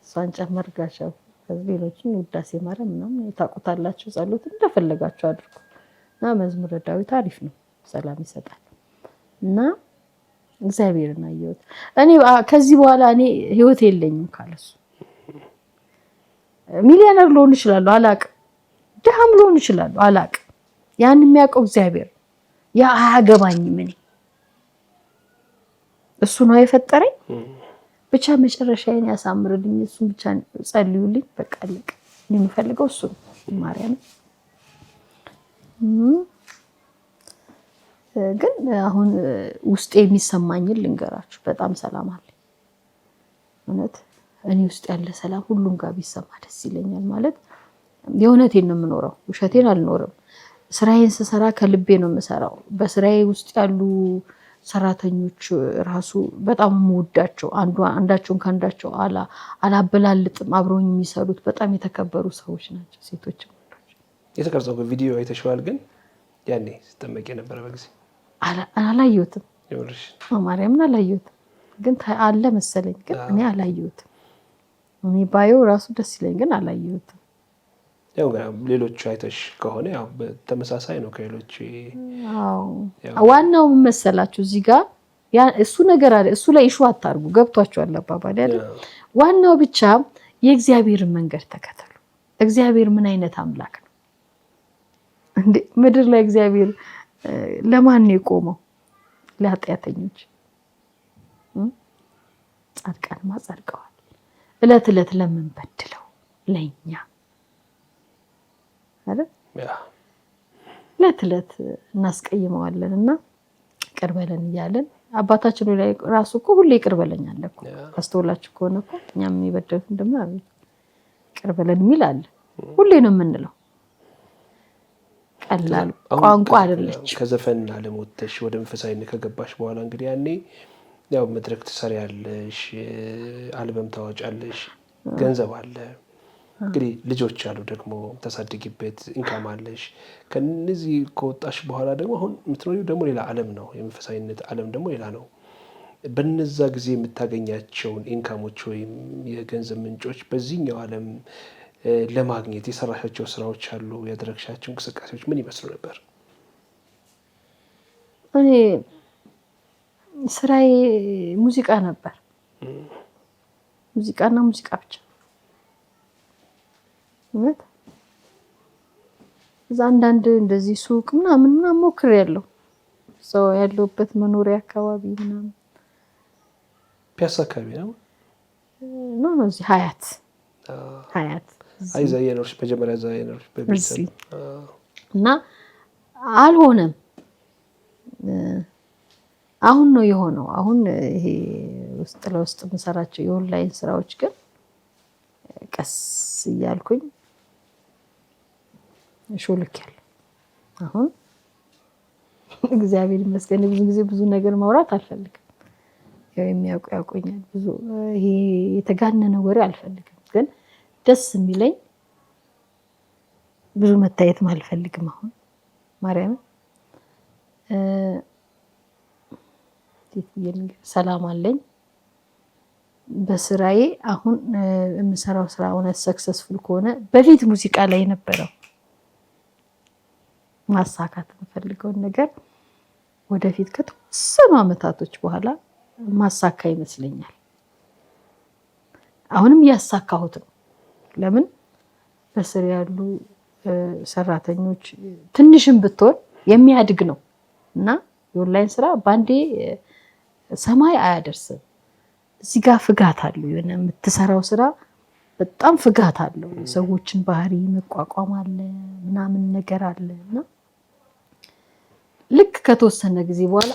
እሷን ጨመር ጋሻው ከሌሎችን ውዳሴ ማርያም ምናምን ታውቁታላችሁ ጸሎት እንደፈለጋችሁ አድርጉ እና መዝሙረ ዳዊት አሪፍ ነው ሰላም ይሰጣል እና እግዚአብሔርን አየሁት እኔ ከዚህ በኋላ እኔ ህይወት የለኝም ካለሱ ሚሊዮነር ልሆን ይችላል አላቅም ደሃም ልሆን ይችላል አላቅም ያን የሚያውቀው እግዚአብሔር ያ አያገባኝም እኔ እሱ ነው የፈጠረኝ ብቻ መጨረሻዬን ያሳምርልኝ እሱ ብቻ ጸልዩልኝ በቃ አለቀ እኔ የምፈልገው እሱ ማርያም ግን አሁን ውስጥ የሚሰማኝን ልንገራችሁ በጣም ሰላም አለ እውነት እኔ ውስጥ ያለ ሰላም ሁሉም ጋር ቢሰማ ደስ ይለኛል ማለት የእውነቴን ነው የምኖረው ውሸቴን አልኖርም ስራዬን ስሰራ ከልቤ ነው የምሰራው በስራዬ ውስጥ ያሉ ሰራተኞች ራሱ በጣም የምወዳቸው አንዳቸውን ካንዳቸው አላበላልጥም አብረውኝ የሚሰሩት በጣም የተከበሩ ሰዎች ናቸው ሴቶች የተቀረጸው ቪዲዮ አይተሽዋል ግን ያኔ ስትጠመቂ ነበር በጊዜ አላየሁትም ማርያምን አላየሁትም ግን አለ መሰለኝ ግን እኔ አላየሁትም እኔ ባየው ራሱ ደስ ይለኝ ግን አላየሁትም ያው ሌሎች አይተሽ ከሆነ ያው ተመሳሳይ ነው ከሌሎች ዋናው መሰላችሁ እዚህ ጋር ያ እሱ ነገር አለ እሱ ላይ ኢሹ አታርጉ ገብቷችኋል አባባል አይደል ዋናው ብቻ የእግዚአብሔርን መንገድ ተከተሉ። እግዚአብሔር ምን አይነት አምላክ ነው እንዴ? ምድር ላይ እግዚአብሔር ለማን ነው የቆመው? ለኃጢአተኞች። ጻድቃንማ ጸድቀዋል። እለት እለት ለምንበድለው ለኛ አይደል? እለት እለት እናስቀይመዋለን እና ይቅር በለን እያለን አባታችን ላይ ራሱ እኮ ሁሌ ይቅር በለኝ አለ እኮ። አስተውላችሁ ከሆነ እኮ እኛም የሚበደሉትን ደግሞ ይቅር በለን የሚል አለ። ሁሌ ነው የምንለው። ቀላል ቋንቋ አይደለች። ከዘፈን ዓለም ወጥተሽ ወደ መንፈሳዊነት ከገባሽ በኋላ እንግዲህ ያኔ ያው መድረክ ትሰሪያለሽ፣ አልበም ታወጫለሽ፣ ገንዘብ አለ። እንግዲህ ልጆች አሉ ደግሞ ታሳድጊበት ኢንካም አለሽ። ከነዚህ ከወጣሽ በኋላ ደግሞ አሁን የምትኖሪው ደግሞ ሌላ ዓለም ነው። የመንፈሳዊነት ዓለም ደግሞ ሌላ ነው። በነዛ ጊዜ የምታገኛቸውን ኢንካሞች ወይም የገንዘብ ምንጮች በዚህኛው ዓለም ለማግኘት የሰራሻቸው ስራዎች አሉ? ያደረግሻቸው እንቅስቃሴዎች ምን ይመስሉ ነበር? እኔ ስራዬ ሙዚቃ ነበር። ሙዚቃና ሙዚቃ ብቻ። እዛ አንዳንድ እንደዚህ ሱቅ ምናምን ሞክሬያለሁ። ሰው ያለውበት መኖሪያ አካባቢ ምናምን ፒያሳ አካባቢ ነው ነው እዚህ ሀያት አይዛ የኖርሽ መጀመሪያ እዛ የኖርሽ በቤተሰብ እና አልሆነም። አሁን ነው የሆነው። አሁን ይሄ ውስጥ ለውስጥ የምሰራቸው የኦንላይን ስራዎች ግን ቀስ እያልኩኝ ሾልኬያለሁ። አሁን እግዚአብሔር ይመስገን ብዙ ጊዜ ብዙ ነገር ማውራት አልፈልግም። ያው የሚያውቁ ያውቁኛል። ብዙ ይሄ የተጋነነ ወሬ አልፈልግም። ግን ደስ የሚለኝ ብዙ መታየትም አልፈልግም። አሁን ማርያም ሰላም አለኝ በስራዬ። አሁን የምሰራው ስራ እውነት ሰክሰስፉል ከሆነ በፊት ሙዚቃ ላይ የነበረው ማሳካት የምፈልገውን ነገር ወደፊት ከተወሰኑ አመታቶች በኋላ ማሳካ ይመስለኛል። አሁንም እያሳካሁት ነው። ለምን በስር ያሉ ሰራተኞች ትንሽም ብትሆን የሚያድግ ነው እና የኦንላይን ስራ ባንዴ ሰማይ አያደርስም። እዚህ ጋር ፍጋት አለው። የሆነ የምትሰራው ስራ በጣም ፍጋት አለው። ሰዎችን ባህሪ መቋቋም አለ ምናምን ነገር አለ እና ልክ ከተወሰነ ጊዜ በኋላ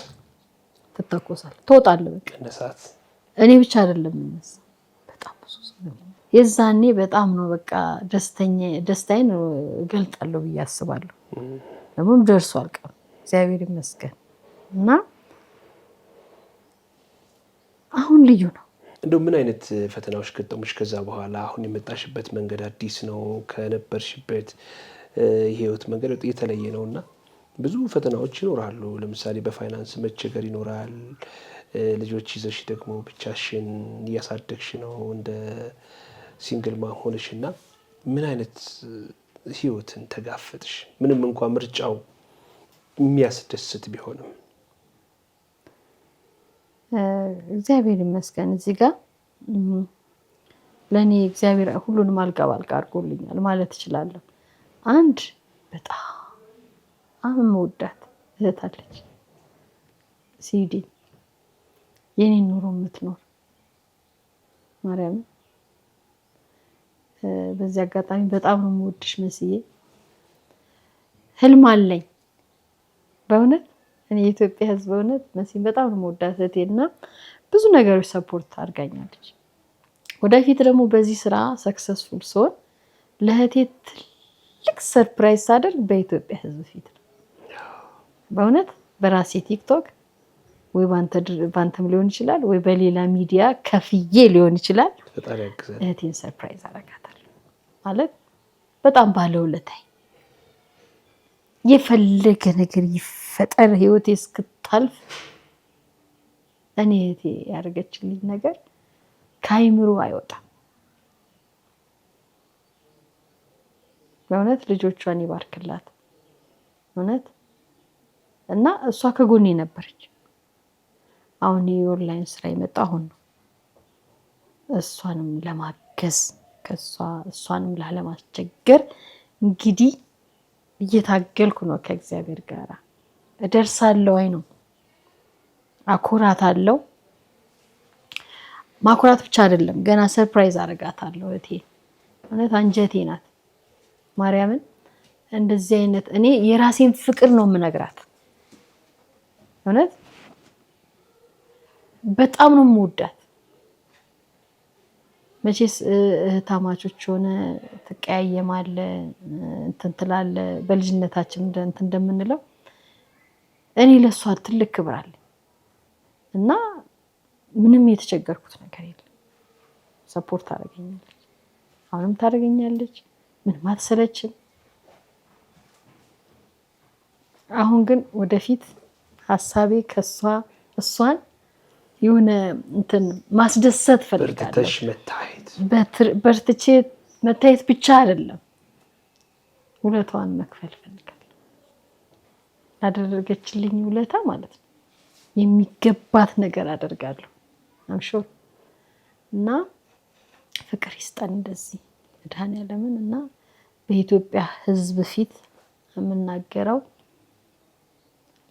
ትተኮሳለህ፣ ትወጣለህ። በቃ እኔ ብቻ አይደለም የምነሳው፣ በጣም ብዙ ሰው ነው። የዛኔ በጣም ነው በቃ ደስታዬን እገልጣለሁ ብዬ አስባለሁ። ደግሞ ደርሷል ቀኑ እግዚአብሔር ይመስገን እና አሁን ልዩ ነው። እንደው ምን አይነት ፈተናዎች ገጠሙሽ ከዛ በኋላ? አሁን የመጣሽበት መንገድ አዲስ ነው፣ ከነበርሽበት የህይወት መንገድ የተለየ ነው እና ብዙ ፈተናዎች ይኖራሉ። ለምሳሌ በፋይናንስ መቸገር ይኖራል። ልጆች ይዘሽ ደግሞ ብቻሽን እያሳደግሽ ነው እንደ ሲንግል ማም ሆነሽ እና ምን አይነት ህይወትን ተጋፈጥሽ? ምንም እንኳን ምርጫው የሚያስደስት ቢሆንም እግዚአብሔር ይመስገን እዚህ ጋር ለእኔ እግዚአብሔር ሁሉንም አልጋ ባልጋ አድርጎልኛል ማለት እችላለሁ። አንድ በጣም የምወዳት እህት አለች ስዊድን የኔን ኑሮ የምትኖር ማርያም። በዚህ አጋጣሚ በጣም ነው የምወድሽ መስዬ። ህልም አለኝ በእውነት እኔ የኢትዮጵያ ህዝብ በእውነት መሲን በጣም ነው የምወዳት እህቴና ብዙ ነገሮች ሰፖርት አድርጋኛለች። ወደፊት ደግሞ በዚህ ስራ ሰክሰስፉል ስሆን ለእህቴ ትልቅ ሰርፕራይዝ ሳደርግ በኢትዮጵያ ህዝብ ፊት ነው። በእውነት በራሴ ቲክቶክ ወይ ባንተም ሊሆን ይችላል ወይ በሌላ ሚዲያ ከፍዬ ሊሆን ይችላል እህቴን ሰርፕራይዝ አደርጋታለሁ። ማለት በጣም ባለውለታዬ የፈለገ ነገር ይፈጠር ህይወቴ እስክታልፍ እኔ እህቴ ያደረገችልኝ ነገር ከአይምሮ አይወጣም። በእውነት ልጆቿን ይባርክላት እውነት። እና እሷ ከጎኔ ነበረች። አሁን የኦንላይን ስራ የመጣ አሁን ነው። እሷንም ለማገዝ እሷንም ላለማስቸገር እንግዲህ እየታገልኩ ነው ከእግዚአብሔር ጋር። እደርሳለሁ ወይ ነው አኮራታለሁ። ማኩራት ብቻ አይደለም ገና ሰርፕራይዝ አደርጋታለሁ። እቴ ማለት አንጀቴ ናት ማርያምን። እንደዚህ አይነት እኔ የራሴን ፍቅር ነው የምነግራት። እውነት በጣም ነው የምወዳት። መቼስ እህታማቾች ሆነ ትቀያየማለ እንትን ትላለ በልጅነታችን እንትን እንደምንለው እኔ ለሷ ትልቅ ክብር አለኝ እና ምንም የተቸገርኩት ነገር የለም። ሰፖርት ታደርገኛለች፣ አሁንም ታደርገኛለች፣ ምንም አትሰለችም። አሁን ግን ወደፊት ሐሳቤ እሷን የሆነ እንትን ማስደሰት ፈልጋለሁ። በርትቼ መታየት ብቻ አይደለም ውለታዋን መክፈል ፈልጋለሁ። ያደረገችልኝ ውለታ ማለት ነው የሚገባት ነገር አደርጋለሁ አምሹር። እና ፍቅር ይስጠን እንደዚህ መድኃኒዓለምን። እና በኢትዮጵያ ሕዝብ ፊት የምናገረው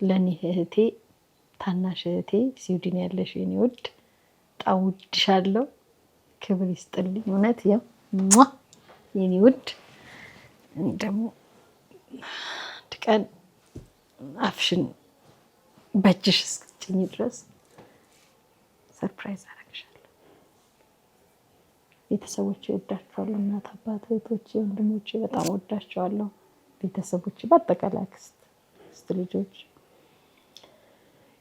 ለኔ እህቴ ታናሽ እህቴ ስዊድን ያለሽ የኔ ውድ በጣም እወድሻለሁ። ክብር ይስጥልኝ እውነት ያው የኔ ውድ። እኔ ደግሞ አንድ ቀን አፍሽን በእጅሽ እስክትጭኝ ድረስ ሰርፕራይዝ አደርግሻለሁ። ቤተሰቦቼ እወዳቸዋለሁ። እናት አባት፣ እህቶቼ፣ ወንድሞቼ በጣም እወዳቸዋለሁ። ቤተሰቦቼ በአጠቃላይ አክስት ልጆች፣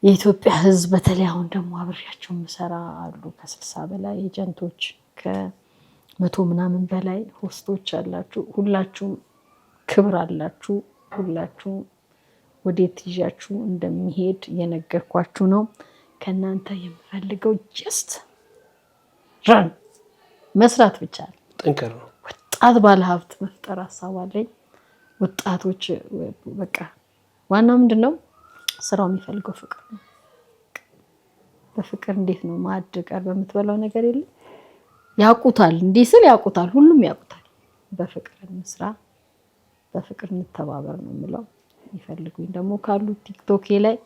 የኢትዮጵያ ሕዝብ በተለይ አሁን ደግሞ አብሬያቸው የምሰራ አሉ ከ60 በላይ ኤጀንቶች፣ ከ100 ምናምን በላይ ሆስቶች አላችሁ። ሁላችሁም ክብር አላችሁ። ሁላችሁም ወዴት ይዣችሁ እንደሚሄድ እየነገርኳችሁ ነው። ከእናንተ የምፈልገው ጀስት ራን መስራት ብቻ ነው። ጠንከር ነው። ወጣት ባለሀብት መፍጠር ሀሳብ አለኝ። ወጣቶች በቃ ዋናው ምንድነው ስራው የሚፈልገው ፍቅር ነው። በፍቅር እንዴት ነው ማዕድ ቀር በምትበላው ነገር የለም ያውቁታል። እንዲህ ስል ያውቁታል፣ ሁሉም ያውቁታል። በፍቅር እንስራ፣ በፍቅር እንተባበር ነው የምለው። ይፈልጉኝ ደግሞ ካሉ ቲክቶክ ላይ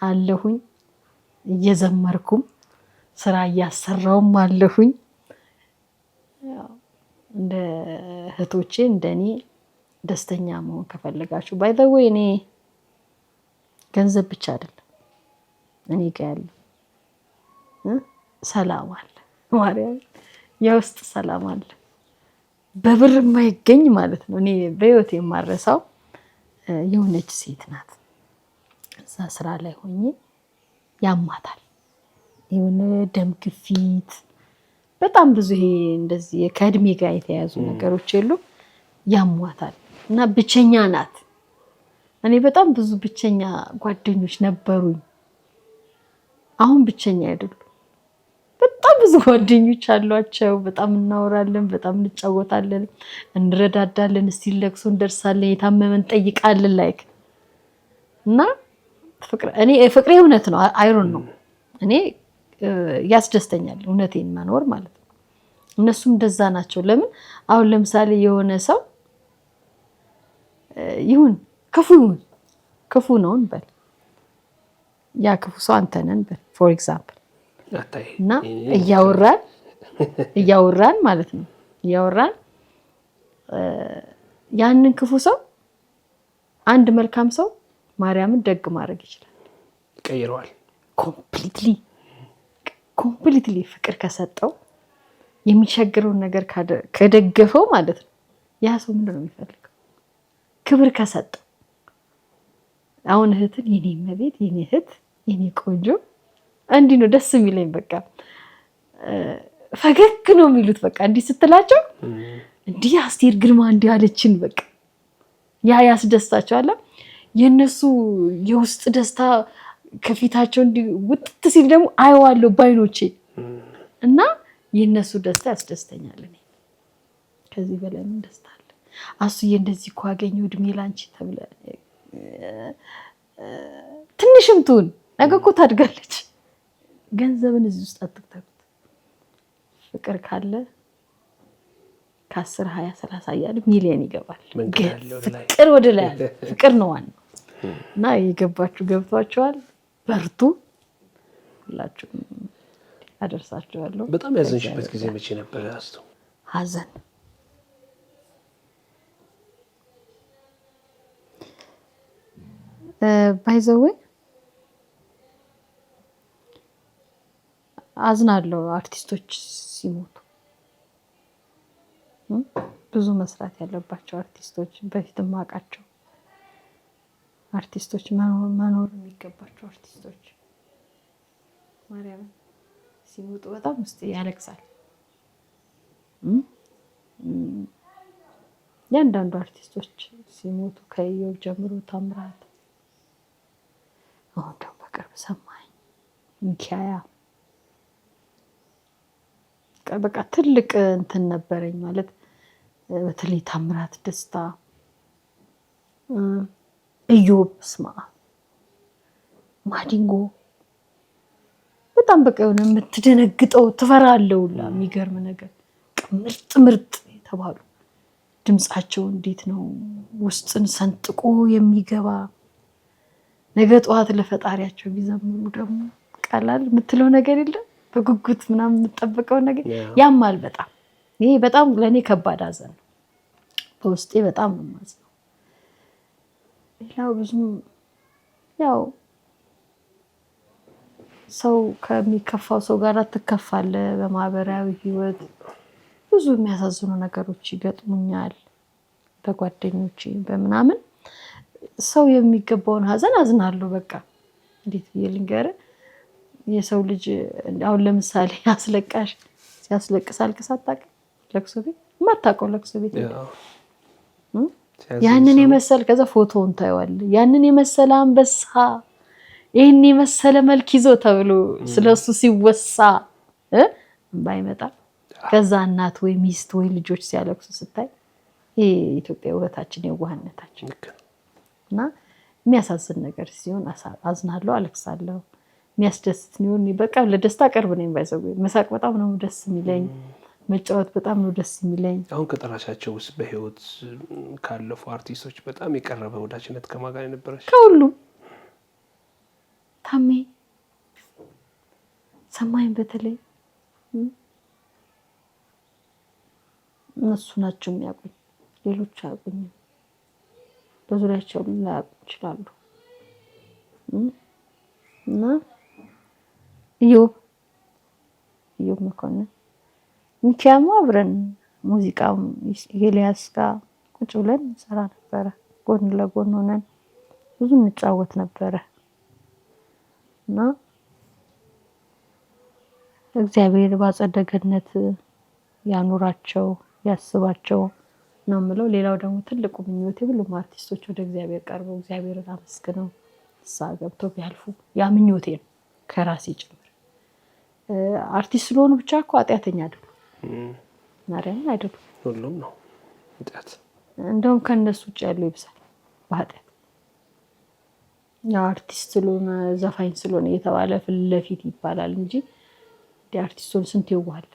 አለሁኝ፣ እየዘመርኩም ስራ እያሰራውም አለሁኝ። እንደ እህቶቼ እንደኔ ደስተኛ መሆን ከፈለጋችሁ ባይ ዘ ወይ እኔ ገንዘብ ብቻ አይደለም እኔ ጋር ያለው ሰላም አለ። ማርያም የውስጥ ሰላም አለ፣ በብር የማይገኝ ማለት ነው። እኔ በህይወት የማረሳው የሆነች ሴት ናት። እዛ ስራ ላይ ሆኜ ያማታል፣ የሆነ ደም ግፊት፣ በጣም ብዙ ይሄ እንደዚህ ከእድሜ ጋር የተያዙ ነገሮች የሉም፣ ያሟታል እና ብቸኛ ናት። እኔ በጣም ብዙ ብቸኛ ጓደኞች ነበሩኝ፣ አሁን ብቸኛ አይደሉም። በጣም ብዙ ጓደኞች አሏቸው። በጣም እናወራለን፣ በጣም እንጫወታለን፣ እንረዳዳለን፣ እስቲ ለቅሶ እንደርሳለን፣ የታመመን እንጠይቃለን። ላይክ እና ፍቅሬ እውነት ነው። አይሮን ነው እኔ ያስደስተኛል እውነቴን መኖር ማለት ነው። እነሱም እንደዛ ናቸው። ለምን አሁን ለምሳሌ የሆነ ሰው ይሁን ክፉ ነው እንበል፣ ያ ክፉ ሰው አንተ ነህ እንበል ፎር ኤግዛምፕል እና እያወራን ማለት ነው እያወራን ያንን ክፉ ሰው አንድ መልካም ሰው ማርያምን ደግ ማድረግ ይችላል፣ ይቀይረዋል። ኮምፕሊትሊ ፍቅር ከሰጠው የሚቸግረውን ነገር ከደገፈው ማለት ነው ያ ሰው ምንድን ነው የሚፈልገው? ክብር ከሰጠው። አሁን እህትን የኔ መቤት፣ የኔ እህት፣ የኔ ቆንጆ እንዲህ ነው ደስ የሚለኝ። በቃ ፈገግ ነው የሚሉት። በቃ እንዲህ ስትላቸው እንዲህ አስቴር ግርማ እንዲህ አለችን፣ በቃ ያ ያስደስታቸዋል። የነሱ የውስጥ ደስታ ከፊታቸው እንዲህ ውጥት ሲል ደግሞ አየዋለሁ ባይኖቼ እና የነሱ ደስታ ያስደስተኛል። እኔ ከዚህ በላይ ምን ደስታ አለ? አሱዬ እንደዚህ እኮ አገኘሁ እድሜ ላንቺ ተብለ ትንሽም ትሁን ነገ እኮ ታድጋለች። ገንዘብን እዚህ ውስጥ አትክተቱት። ፍቅር ካለ ከ10 20 30 እያለ ሚሊዮን ይገባል። ፍቅር ወደ ላይ ፍቅር ነው ዋናው እና የገባችሁ ገብቷችኋል። በርቱ። ሁላችሁም አደርሳችኋለሁ። በጣም ያዘንሽበት ጊዜ መቼ ነበር? አስተው ሀዘን ባይዘዌ አዝናለሁ አርቲስቶች ሲሞቱ። ብዙ መስራት ያለባቸው አርቲስቶች በፊት ማቃቸው አርቲስቶች መኖር የሚገባቸው አርቲስቶች ማርያም ሲሞቱ በጣም ውስጥ ያለቅሳል። ያንዳንዱ አርቲስቶች ሲሞቱ ከኢዮብ ጀምሮ ታምራት፣ አሁን ደግሞ በቅርብ ሰማኝ ሚካያ በቃ ትልቅ እንትን ነበረኝ ማለት በተለይ ታምራት ደስታ፣ ኢዮብ ስማ ማዲንጎ በጣም በቃ የሆነ የምትደነግጠው ትፈራለህ ሁላ። የሚገርም ነገር ምርጥ ምርጥ የተባሉ ድምጻቸው እንዴት ነው ውስጥን ሰንጥቆ የሚገባ። ነገ ጠዋት ለፈጣሪያቸው ቢዘምሩ ደግሞ ቀላል የምትለው ነገር የለም። በጉጉት ምናምን የምትጠብቀው ነገር ያማል በጣም። ይሄ በጣም ለእኔ ከባድ ሀዘን ነው። በውስጤ በጣም ነው የማዝነው። ሌላው ብዙም ያው ሰው ከሚከፋው ሰው ጋር ትከፋለህ። በማህበራዊ ህይወት ብዙ የሚያሳዝኑ ነገሮች ይገጥሙኛል፣ በጓደኞቼ በምናምን። ሰው የሚገባውን ሀዘን አዝናለሁ። በቃ እንዴት ብዬ ልንገርህ? የሰው ልጅ አሁን ለምሳሌ አስለቃሽ ሲያስለቅስ አልቅስ አታውቅም? ለቅሶ ቤት የማታውቀው ለቅሶ ቤት ያንን የመሰለ ከዛ ፎቶውን ታየዋለህ። ያንን የመሰለ አንበሳ ይሄን የመሰለ መልክ ይዞ ተብሎ ስለሱ ሲወሳ ባይመጣ ከዛ እናት ወይ ሚስት ወይ ልጆች ሲያለቅሱ ስታይ ይሄ ኢትዮጵያ ውበታችን የዋህነታችን እና የሚያሳዝን ነገር ሲሆን አዝናለሁ፣ አለቅሳለሁ። የሚያስደስት ነው በቃ ለደስታ ቅርብ ነኝ። ባይዘው መሳቅ በጣም ነው ደስ የሚለኝ፣ መጫወት በጣም ነው ደስ የሚለኝ። አሁን ከጠራሻቸው ውስጥ በህይወት ካለፉ አርቲስቶች በጣም የቀረበ ወዳጅነት ከማን ጋር ነበረሽ? ከሁሉም ታሜ ሰማኝ በተለይ እነሱ ናቸው የሚያውቁኝ፣ ሌሎች አያውቁኝም። በዙሪያቸው ላያውቁ ይችላሉ። እና ኢዮብ መኮንን ሚኪያማ አብረን ሙዚቃ ኤልያስ ጋር ቁጭ ብለን እንሰራ ነበረ። ጎን ለጎን ሆነን ብዙ እንጫወት ነበረ እና እግዚአብሔር ባጸደ ገነት ያኑራቸው ያስባቸው ነው የምለው። ሌላው ደግሞ ትልቁ ምኞቴ ሁሉም አርቲስቶች ወደ እግዚአብሔር ቀርበው እግዚአብሔርን አመስግነው ንስሐ ገብተው ቢያልፉ ያ ምኞቴ ነው፣ ከራሴ ጭምር። አርቲስት ስለሆኑ ብቻ እኮ ኃጢአተኛ አይደሉም፣ ማርያም አይደሉም። ሁሉም ነው ኃጢአት። እንደውም ከነሱ ውጭ ያለው ይብሳል በኃጢአት። አርቲስት ስለሆነ ዘፋኝ ስለሆነ እየተባለ ፊት ለፊት ይባላል እንጂ አርቲስቱን ስንት ይዋል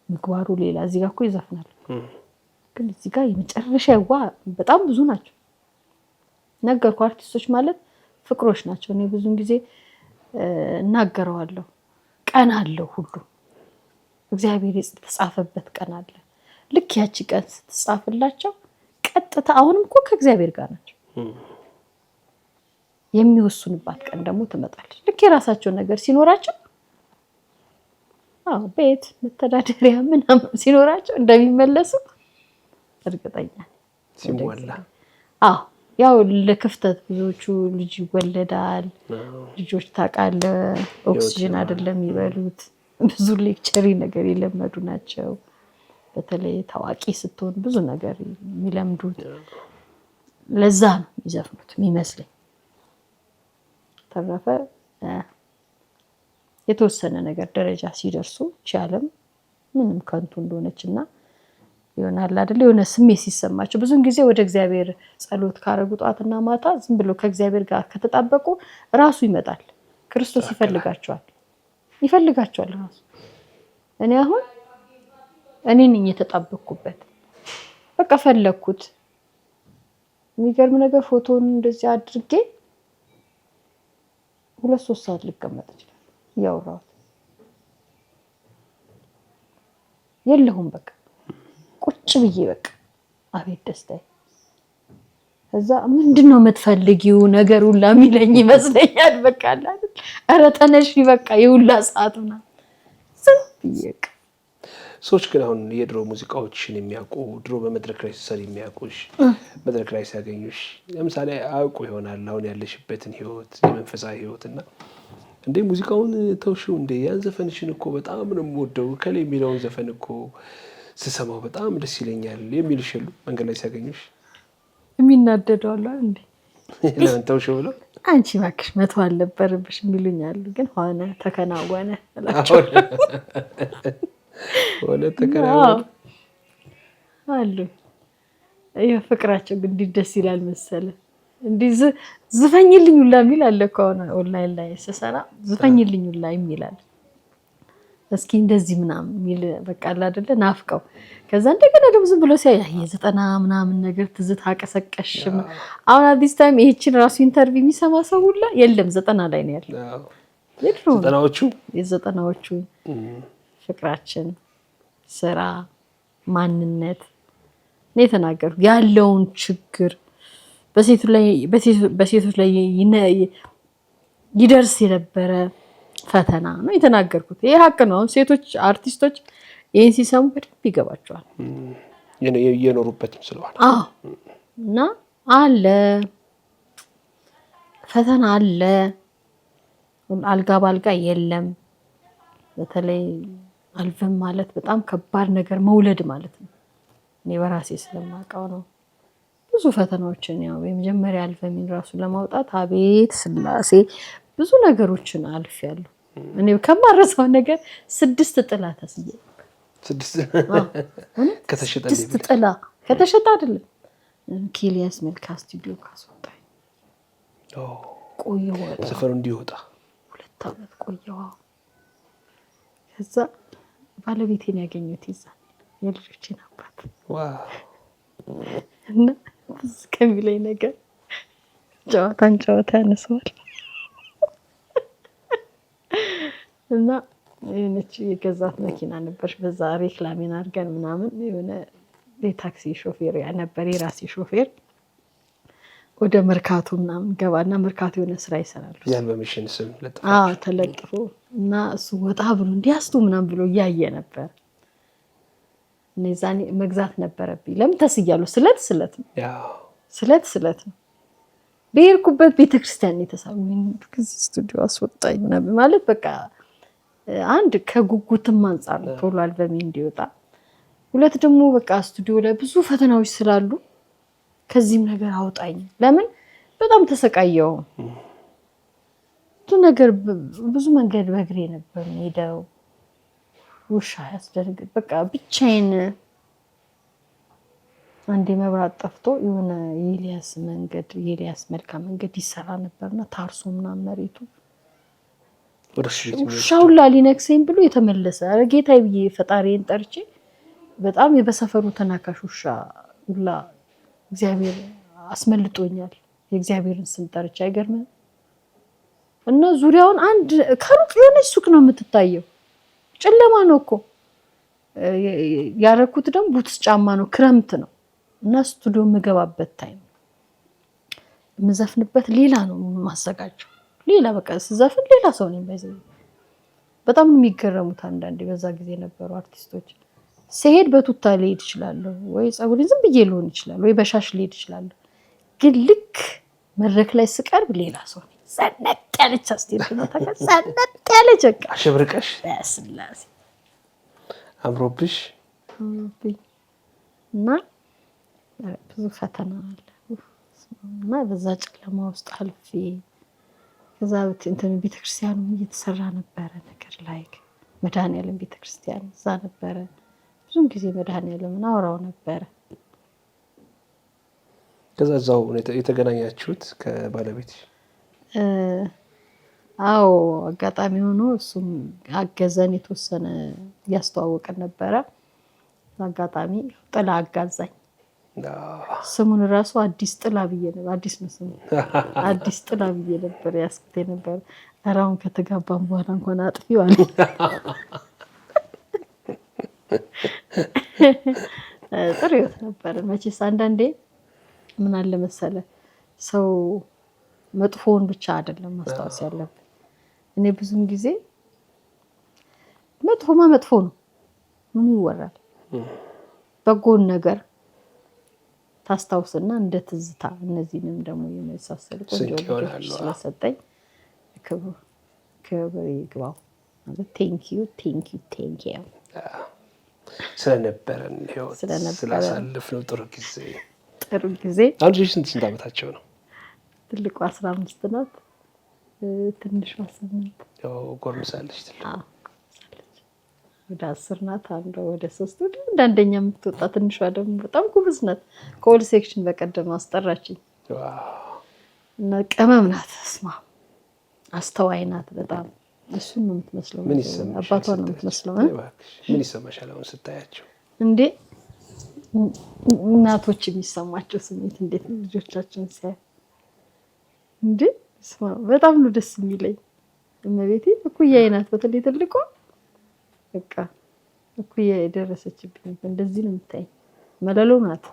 ምግባሩ ሌላ። እዚህ ጋር እኮ ይዘፍናል፣ ግን እዚህ ጋር የመጨረሻ ይዋ በጣም ብዙ ናቸው። ነገርኩ አርቲስቶች ማለት ፍቅሮች ናቸው። እኔ ብዙን ጊዜ እናገረዋለሁ። ቀን አለው ሁሉ እግዚአብሔር የተጻፈበት ቀን አለ። ልክ ያቺ ቀን ስትጻፍላቸው ቀጥታ አሁንም እኮ ከእግዚአብሔር ጋር ናቸው። የሚወስኑባት ቀን ደግሞ ትመጣለች። ልክ የራሳቸው ነገር ሲኖራቸው ቤት መተዳደሪያ ምናምን ሲኖራቸው እንደሚመለሱ እርግጠኛ ሲሟላ። ያው ለክፍተት ብዙዎቹ ልጅ ይወለዳል። ልጆች ታውቃለህ ኦክሲጅን አይደለም የሚበሉት፣ ብዙ ሌክቸሪ ነገር የለመዱ ናቸው። በተለይ ታዋቂ ስትሆን ብዙ ነገር የሚለምዱት ለዛ ነው የሚዘፍኑት የሚመስለኝ። ተረፈ የተወሰነ ነገር ደረጃ ሲደርሱ ቻለም ምንም ከንቱ እንደሆነችና ይሆናል አይደል የሆነ ስሜት ሲሰማቸው ብዙን ጊዜ ወደ እግዚአብሔር ጸሎት ካረጉ ጧትና ማታ ዝም ብሎ ከእግዚአብሔር ጋር ከተጣበቁ ራሱ ይመጣል። ክርስቶስ ይፈልጋቸዋል ራሱ። እኔ አሁን እኔ ነኝ የተጣበቅኩበት። በቃ ፈለኩት። የሚገርም ነገር ፎቶውን እንደዚህ አድርጌ 2-3 ሰዓት ልቀመጥ ይችላል ያወራሁት የለሁም። በቃ ቁጭ ብዬ በቃ አቤት ደስታዬ። ከዛ ምንድነው የምትፈልጊው ነገር ሁላ የሚለኝ ይመስለኛል። በቃ አይደል ኧረ ተነሺ በቃ የሁላ ሰዓቱና ዝም ብዬ በቃ ሰዎች ግን አሁን የድሮ ሙዚቃዎችን የሚያውቁ ድሮ በመድረክ ላይ ሲሰሪ የሚያውቁሽ መድረክ ላይ ሲያገኙሽ ለምሳሌ አውቁ ይሆናል አሁን ያለሽበትን ህይወት የመንፈሳዊ ህይወትና እንዴ ሙዚቃውን ተውሽው እንዴ ያን ዘፈንሽን እኮ በጣም ነው የምወደው ከሌ የሚለውን ዘፈን እኮ ስሰማው በጣም ደስ ይለኛል የሚልሽ የሉ መንገድ ላይ ሲያገኙሽ የሚናደደው አለ እንዴ ለምን ተውሽው ብለው አንቺ እባክሽ መተው አልነበረብሽ የሚሉኛል። ግን ሆነ ተከናወነ እላቸው ወለ ተከናወነ አሉ። ፍቅራቸው ግን ደስ ይላል መሰለ እንዴ ዝፈኝልኝ ሁላ የሚል አለ እኮ ኦንላይን ላይ ስሰራ ዝፈኝልኝ ሁላ የሚላል እስኪ እንደዚህ ምናምን የሚል በቃ አይደለ ናፍቀው። ከዛ እንደገና ደግሞ ዝም ብሎ ሲያይ የ90 ምናምን ነገር ትዝታ ቀሰቀሽም። አሁን አዲስ ታይም ይሄችን ራሱ ኢንተርቪው የሚሰማ ሰው ሁላ የለም 90 ላይ ነው ያለው። የዘጠናዎቹ ፍቅራችን፣ ስራ፣ ማንነት ነው የተናገሩት። ያለውን ችግር በሴቶች ላይ ይደርስ የነበረ ፈተና ነው የተናገርኩት። ይሄ ሀቅ ነው። አሁን ሴቶች አርቲስቶች ይሄን ሲሰሙ በደንብ ይገባቸዋል። የኖሩበትም ስለሆነ እና አለ ፈተና አለ። አልጋ ባልጋ የለም። በተለይ አልበም ማለት በጣም ከባድ ነገር መውለድ ማለት ነው። እኔ በራሴ ስለማውቀው ነው። ብዙ ፈተናዎችን ያው የመጀመሪያ አልበሚን ራሱ ለማውጣት አቤት ስላሴ ብዙ ነገሮችን አልፌያለሁ። እኔ ከማረሳው ነገር 6 ጥላ ተስዬ 6 ጥላ ከተሸጠ አይደለም ኬሊያስ መልካ ስቱዲዮ ካስወጣኝ ቆየሁ። ሰፈሩ እንዲወጣ 2 ዓመት ቆየሁ። ከዛ ባለቤቴን ያገኘሁት ይዛል የልጆቼን አባት እና ከሚለኝ ነገር ጨዋታ ያነሳዋል እና የሆነች የገዛት መኪና ነበርሽ በዛ ሬክላሜን አድርገን ምናምን የሆነ የታክሲ ሾፌር ነበር የራሴ ሾፌር ወደ መርካቶ ምናምን ገባና መርካቶ የሆነ ስራ ይሰራሉ። ያልበምሽን ስም ተለጥፎ እና እሱ ወጣ ብሎ እንዲያስቱ ምናምን ብሎ እያየ ነበር። እነዛኔ መግዛት ነበረብኝ። ለምን ተስያለሁ። ስለት ነው በሄድኩበት ቤተክርስቲያን የተሳሉኝ ከዚህ ስቱዲዮ አስወጣኝ ምናምን ማለት በቃ አንድ ከጉጉትም አንፃር ቶሎ አልበሜ እንዲወጣ፣ 2 ደግሞ በቃ ስቱዲዮ ላይ ብዙ ፈተናዎች ስላሉ ከዚህም ነገር አውጣኝ። ለምን በጣም ተሰቃየው። ብዙ መንገድ በእግሬ ነበር ሄደው ውሻ ያስደርግ በቃ ብቻዬን። አንዴ መብራት ጠፍቶ የሆነ የኤልያስ መልካ መንገድ ይሰራ ነበርና ታርሶ ምናምን መሬቱ ውሻው ሊነክሰኝ ብሎ የተመለሰ ኧረ ጌታዬ ብዬ ፈጣሪዬን ጠርቼ በጣም በሰፈሩ ተናካሽ ውሻ ሁላ እግዚአብሔር አስመልጦኛል። የእግዚአብሔርን ስም ጠርቼ አይገርምም። እና ዙሪያውን አንድ ከሩቅ የሆነች ሱቅ ነው የምትታየው። ጨለማ ነው እኮ ያረኩት ደግሞ ቡትስ ጫማ ነው። ክረምት ነው እና ስቱዲዮ የምገባበት ታይም የምዘፍንበት ሌላ ነው ማዘጋጀው ሌላ በቃ ስዘፍን ሌላ ሰው ነኝ። በጣም የሚገረሙት አንዳንዴ በዛ ጊዜ ነበሩ አርቲስቶች። ሲሄድ በቱታ ሊሄድ ይችላል ወይ ጸጉሬ ዝም ብዬ ሊሆን ይችላል ወይ በሻሽ ሊሄድ ይችላል። ግን ልክ መድረክ ላይ ስቀርብ ሌላ ሰው ነኝ። ሰነጥ ያለች አስቴር ነው ታውቃለህ። ሰነጥ ያለች በቃ አሸብርቀሽ በስላሴ አምሮብሽ እና ብዙ ፈተና አለ እና በዛ ጨለማ ውስጥ አልፌ ከዛ ቤተክርስቲያኑ እየተሰራ ነበረ ነገር ላይ መድኃኔዓለም ቤተክርስቲያን እዛ ነበረ። ብዙም ጊዜ መድኃኔዓለምን አወራው ነበረ። ከዛ እዛው የተገናኛችሁት ከባለቤት? አዎ አጋጣሚ ሆኖ እሱም አገዘን። የተወሰነ ያስተዋወቀን ነበረ። አጋጣሚ ጥላ አጋዛኝ። ስሙን ራሱ አዲስ ጥላ ብዬ ነበር። አዲስ ነው ስሙ። አዲስ ጥላ ብዬ ነበር ያስኩት ነበር። አሁን ከተጋባን በኋላ እንኳን አጥፊው አለ። ጥሩ ህይወት ነበር። መቼስ አንዳንዴ ምን አለ መሰለ ሰው መጥፎውን ብቻ አይደለም ማስታወስ ያለብን። እኔ ብዙም ጊዜ መጥፎማ መጥፎ ነው ምን ይወራል፣ በጎን ነገር ታስታውስና እንደ ትዝታ እነዚህንም ደግሞ የመሳሰሉ ቆንጆ ልጆች ስለሰጠኝ ክብር ይግባው። ቴንኪዩ ስለነበረን ህይወት ስላሳለፍነው ጥሩ ጊዜ። አሁን ልጆች ስንት ዓመታቸው ነው? ትልቁ 15 ናት፣ ትንሿ 8። ጎርምሳለች። ወደ 10 ናት፣ አንዷ ወደ 3 ወደ አንደኛ የምትወጣ ትንሿ ደግሞ በጣም ጎበዝ ናት። ከኦል ሴክሽን በቀደም አስጠራችኝ እና ቅመም ናት። ስማ አስተዋይ ናት በጣም። እሱን ነው የምትመስለው፣ አባቷን ነው የምትመስለው። ምን ይሰማሻል አሁን ስታያቸው? እንዴ እናቶች የሚሰማቸው ስሜት እንዴት ነው ልጆቻችን ሲያዩ? እንዴ ስማ በጣም ነው ደስ የሚለኝ። እመቤቴ እኩያዬ ናት፣ በተለይ ትልቋ በቃ እኩያ የደረሰችብኝ እንደዚህ ነው የምታይ። መለሎ ናት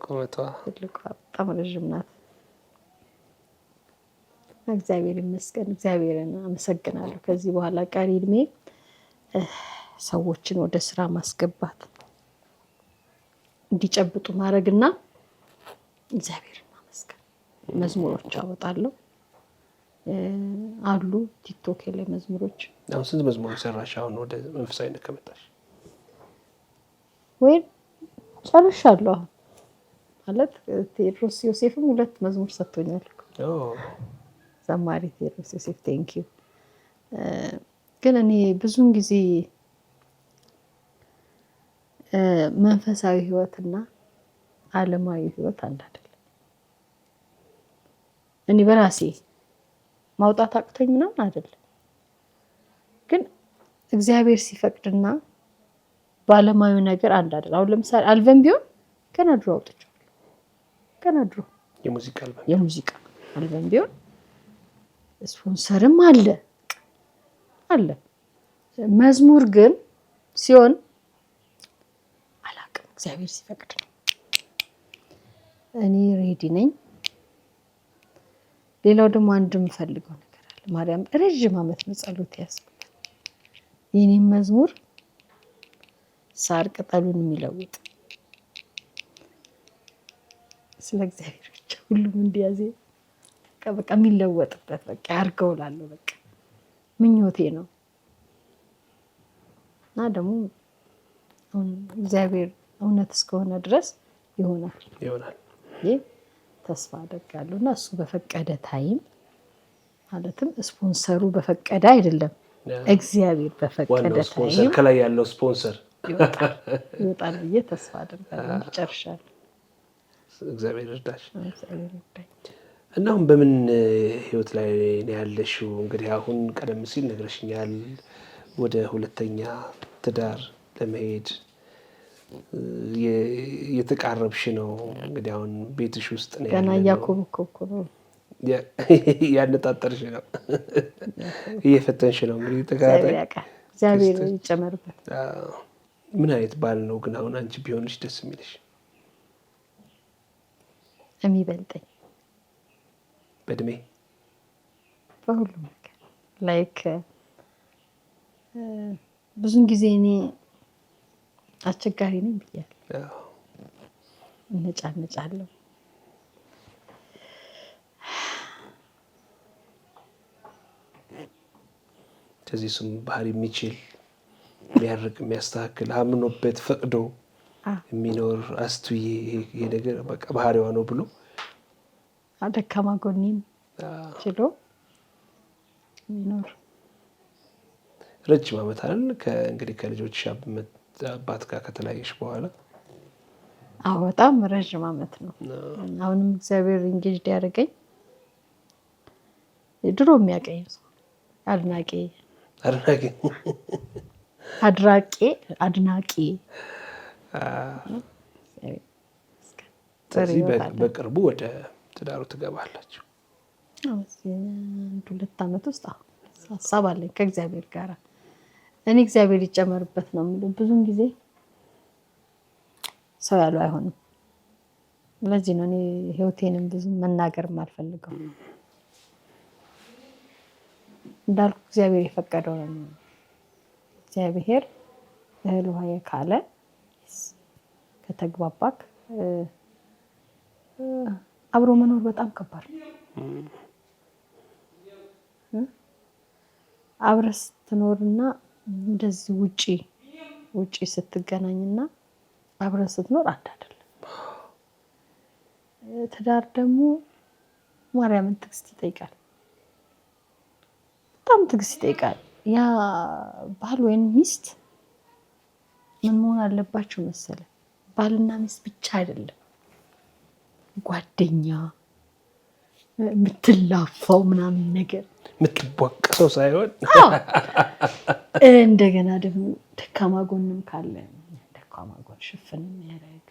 ቁመቷ፣ ትልቋ በጣም ረጅም ናት። እግዚአብሔር ይመስገን፣ እግዚአብሔርን አመሰግናለሁ። ከዚህ በኋላ ቀሪ እድሜ ሰዎችን ወደ ስራ ማስገባት እንዲጨብጡ ማድረግና እግዚአብሔርን ማመስገን። መዝሙሮች አወጣለሁ አሉ ቲክቶክ ላይ መዝሙሮች። አሁን ስንት መዝሙሮች ሰራሽ? አሁን ወደ መንፈሳዊነት ከመጣሽ ወይ ጨርሻለሁ ማለት ቴዎድሮስ ዮሴፍም 2 መዝሙር ሰጥቶኛል። ዘማሪ ቴዎድሮስ ዮሴፍ ቴንኪዩ። ግን እኔ ብዙን ጊዜ መንፈሳዊ ህይወትና ዓለማዊ ህይወት አንድ አይደለም። እኔ በራሴ ማውጣት አቅቶኝ ምናምን አይደለም፣ ግን እግዚአብሔር ሲፈቅድና በዓለማዊ ነገር አንድ አይደለም። አሁን ለምሳሌ አልበም ቢሆን ገና ድሮ አውጥቼዋለሁ። ገና ድሮ የሙዚቃ አልበም ቢሆን ስፖንሰርም አለ። መዝሙር ግን ሲሆን አላውቅም፣ እግዚአብሔር ሲፈቅድ ነው። እኔ ሬዲ ነኝ። ሌላው ደግሞ አንድ የምፈልገው ነገር አለ። ማርያም ረጅም ዓመት ነው ጸሎት ያዝኩት። የኔም መዝሙር ሳር ቅጠሉን የሚለውጥ ስለ እግዚአብሔር ብቻ ሁሉም እንዲያዜ በቃ የሚለወጥበት በቃ ያርገው እላለሁ። በቃ ምኞቴ ነው እና ደግሞ እግዚአብሔር እውነት እስከሆነ ድረስ ይሆናል። ተስፋ አደርጋለሁ እና እሱ በፈቀደ ታይም ማለትም ስፖንሰሩ በፈቀደ አይደለም፣ እግዚአብሔር በፈቀደ ታይም ከላይ ያለው ስፖንሰር ይወጣል ብዬ ተስፋ አደርጋለሁ። ጨርሻለሁ። እግዚአብሔር ይርዳሽ። እና አሁን በምን ህይወት ላይ ነው ያለሽው? እንግዲህ አሁን ቀደም ሲል ነግረሽኛል ወደ 2ኛ ትዳር ለመሄድ የተቃረብሽ ነው። እንግዲህ አሁን ቤትሽ ውስጥ ነው ገና እያኮበኮብኩ ነው፣ ያነጣጠርሽ ነው፣ እየፈተንሽ ነው። እንግዲህ ተከታታይ እግዚአብሔር ይጨመርበት። ምን አይነት ባል ነው ግን አሁን አንቺ ቢሆንሽ ደስ የሚልሽ? የሚበልጠኝ በእድሜ በሁሉም ነገር ላይክ ብዙን ጊዜ እኔ አስቸጋሪ ነኝ ብያለሁ። እነጫነጫለሁ። ከዚህ እሱም ባህሪ የሚችል የሚያርቅ የሚያስተካክል አምኖበት ፈቅዶ የሚኖር አስቱዬ ይሄ ነገር በቃ ባህሪዋ ነው ብሎ ደካማ ጎኔን ችሎ የሚኖር ረጅም ዓመት አይደል? እንግዲህ ከልጆች አባት ጋር ከተለያየሽ በኋላ በጣም ረጅም ዓመት ነው። አሁንም እግዚአብሔር ኢንጌጅድ ያደረገኝ ድሮ የሚያቀኝ ሰው አድናቂ ስለዚህ በቅርቡ ወደ ትዳሩ ትገባላችሁ? አንድ 2 ዓመት ውስጥ ሀሳብ አለኝ ከእግዚአብሔር ጋር። እኔ እግዚአብሔር ይጨመርበት ነው የምለው። ብዙም ጊዜ ሰው ያለው አይሆንም። ለዚህ ነው እኔ ህይወቴንም ብዙ መናገር የማልፈልገው። እንዳልኩ እግዚአብሔር የፈቀደው ነው። እግዚአብሔር እህል ውሃ ካለ ከተግባባክ አብሮ መኖር በጣም ከባድ ነው። አብረህ ስትኖርና እንደዚህ ውጪ ስትገናኝና አብረህ ስትኖር አንድ አይደለም። ትዳር ደግሞ ማርያምን ትዕግስት ይጠይቃል። በጣም ትዕግስት ይጠይቃል። ያ ባል ወይም ሚስት ምን መሆን አለባቸው መሰለ? ባልና ሚስት ብቻ አይደለም፣ ጓደኛ፣ የምትላፋው ምናምን ነገር የምትቧቀሰው ሳይሆን እንደገና ደግሞ ደካማ ጎንም ካለ ደካማ ጎን ሽፍን የሚያደርግ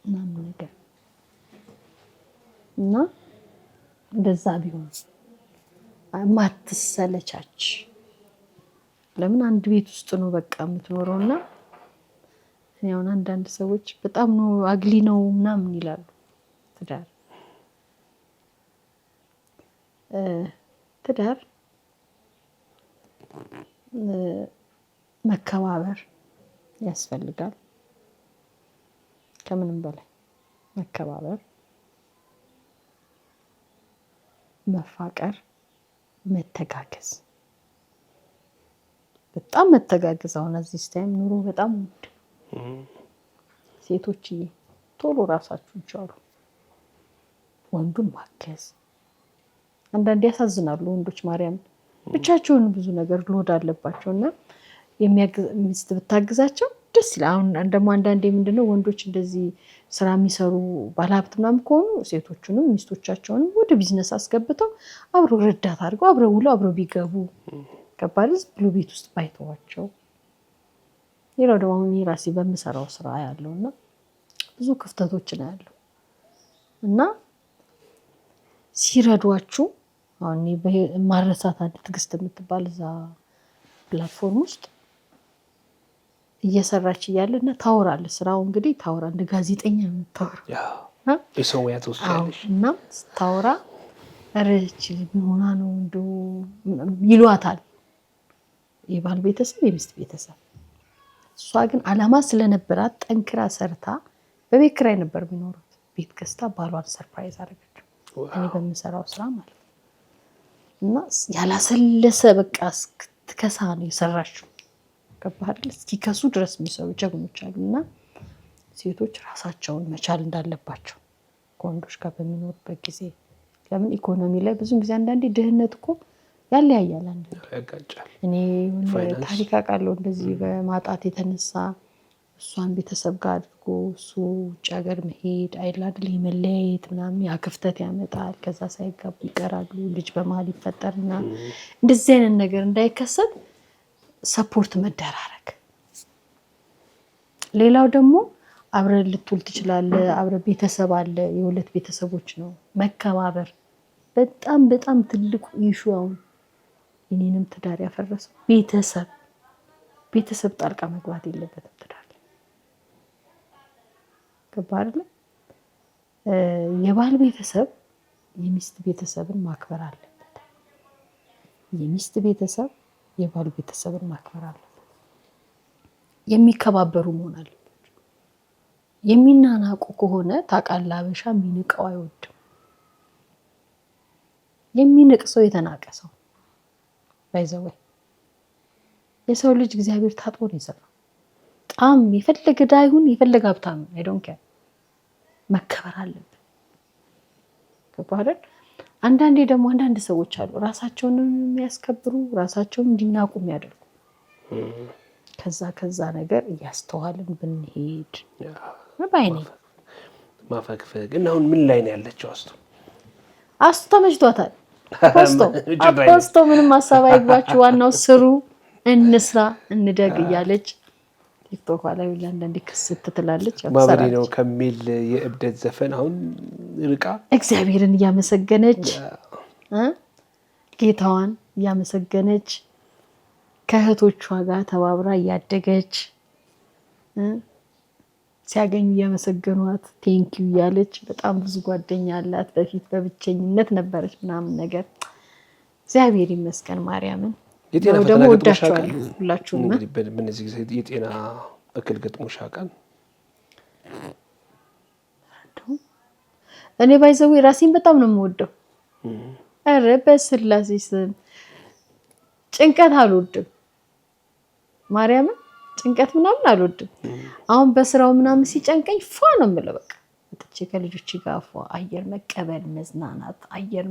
ምናምን ነገር እና እንደዛ ቢሆን ማትሰለቻች። ለምን አንድ ቤት ውስጥ ነው በቃ የምትኖረውና አሁን አንዳንድ ሰዎች በጣም ነው አግሊ ነው ምናምን ይላሉ። ትዳር መከባበር ያስፈልጋል። ከምንም በላይ መከባበር፣ መፋቀር፣ መተጋገዝ። በጣም መተጋገዝ። አሁን እዚህ ታይም ኑሮ በጣም ውድ። ሴቶችዬ ቶሎ ራሳችሁን ቻሉ። ወንዱን ማገዝ። አንዳንዴ ያሳዝናሉ ወንዶች ማርያም ብቻቸውን ብዙ ነገር ሎድ አለባቸውና ሚስት ብታግዛቸው ደስ ይላል። አሁን ደግሞ አንዳንዴ ምንድነው ወንዶች እንደዚህ ስራ የሚሰሩ ባለሀብት ምናምን ከሆኑ ሴቶቹንም ሚስቶቻቸውንም ወደ ቢዝነስ አስገብተው አብረው ረዳት አድርገው አብረው ውለው አብረው ቢገቡ ከባድ ብሎ ቤት ውስጥ ባይተዋቸው። ሌላው ደግሞ እኔ ራሴ በምሰራው ስራ ያለውና ብዙ ክፍተቶች ነው ያለው እና ሲረዷችሁ አሁን ማረሳት አንድ ትዕግስት የምትባል እዛ ፕላትፎርም ውስጥ እየሰራች እያለና ታወራለች። ስራው እንግዲህ ታወራ እንደ ጋዜጠኛ ነው የምታወራው እና ታወራ ረች ሆና ነው እንደው ይሏታል የባል ቤተሰብ የሚስት ቤተሰብ። እሷ ግን አላማ ስለነበራት ጠንክራ ሰርታ በቤት ኪራይ ነበር የሚኖሩት። ቤት ገዝታ ባሏን ሰርፕራይዝ አደረገችው እኔ በምሰራው ስራ ማለት ነው። እና ያላሰለሰ በቃ እስክትከሳ ነው የሰራችው። ገባህ አይደል? እስኪከሱ ድረስ የሚሰሩ ጀግኖች አሉና ሴቶች ራሳቸውን መቻል እንዳለባቸው ከወንዶች ጋር በሚኖርበት ጊዜ። ለምን ኢኮኖሚ ላይ ብዙ ጊዜ አንዳንዴ ድህነት እኮ ያለያያል። ያጋጫል። እኔ ታሪክ አውቃለሁ እንደዚህ በማጣት የተነሳ እሷን ቤተሰብ ጋር አድርጎ እሱ ውጭ ሀገር መሄድ አይደል የመለያየት ምናምን ያ ክፍተት ያመጣል። ከዛ ሳይጋቡ ይቀራሉ። ልጅ በመሀል ይፈጠርና እንደዚህ አይነት ነገር እንዳይከሰት ሰፖርት መደራረግ። ሌላው ደግሞ አብረን ልትውል ትችላለህ። አብረን ቤተሰብ አለ፣ የሁለት ቤተሰቦች ነው መከባበር። በጣም በጣም ትልቁ ኢሹ አሁን እኔንም ትዳር ያፈረሰው ቤተሰብ ጣልቃ መግባት የለበትም ትዳር። ገባህ አይደል? የባል ቤተሰብ የሚስት ቤተሰብን ማክበር አለበት። የሚስት ቤተሰብ የባል ቤተሰብን ማክበር አለበት። የሚከባበሩ መሆን አለባቸው። የሚናናቁ ከሆነ ታውቃለህ፣ አበሻ የሚንቀው አይወድም። የሚንቅ ሰው የተናቀ ሰው ባይዘወይ። የሰው ልጅ እግዚአብሔር ታጥቦ ነው የሰራው። በጣም የፈለገ ድሃ ይሁን የፈለገ ሀብታም አይ ዶንት ኬር መከበር አለበት። ገባህ አይደል? አንዳንዴ ደግሞ አንዳንድ ሰዎች አሉ ራሳቸውን የሚያስከብሩ ራሳቸውን እንዲናቁ የሚያደርጉ። ከዛ ነገር እያስተዋልን ብንሄድ ባይኔ ማፈግፈግ። እና አሁን ምን ላይ ነው ያለችው? አስቱ ተመችቷታል። ፖስቶ ምንም ሀሳብ አይግባችሁ፣ ዋናው ስሩ፣ እንስራ፣ እንደግ እያለች ቲክቶክ ላይ ሁላ አንዳንዴ ክስት ትላለች። ማበዴ ነው ከሚል የእብደት ዘፈን አሁን ርቃ እግዚአብሔርን እያመሰገነች ጌታዋን እያመሰገነች ከእህቶቿ ጋር ተባብራ እያደገች ሲያገኙ እያመሰገኗት ቴንኪው እያለች በጣም ብዙ ጓደኛ አላት። በፊት በብቸኝነት ነበረች ምናምን ነገር። እግዚአብሔር ይመስገን ማርያምን ደግሞ ወዳቸዋለሁ ሁላችሁም። በእነዚህ ጊዜ የጤና እክል ገጥሞሽ ያውቃል? እኔ ባይዘው ራሴን በጣም ነው የምወደው። ኧረ በስላሴ ስም ጭንቀት አልወድም። ማርያምን ጭንቀት ምናምን አልወድም። አሁን በስራው ምናምን ሲጨንቀኝ ፏ ነው የምለው። በቃ ወጥቼ ከልጆች ጋር ፏ አየር መቀበል መዝናናት። አየር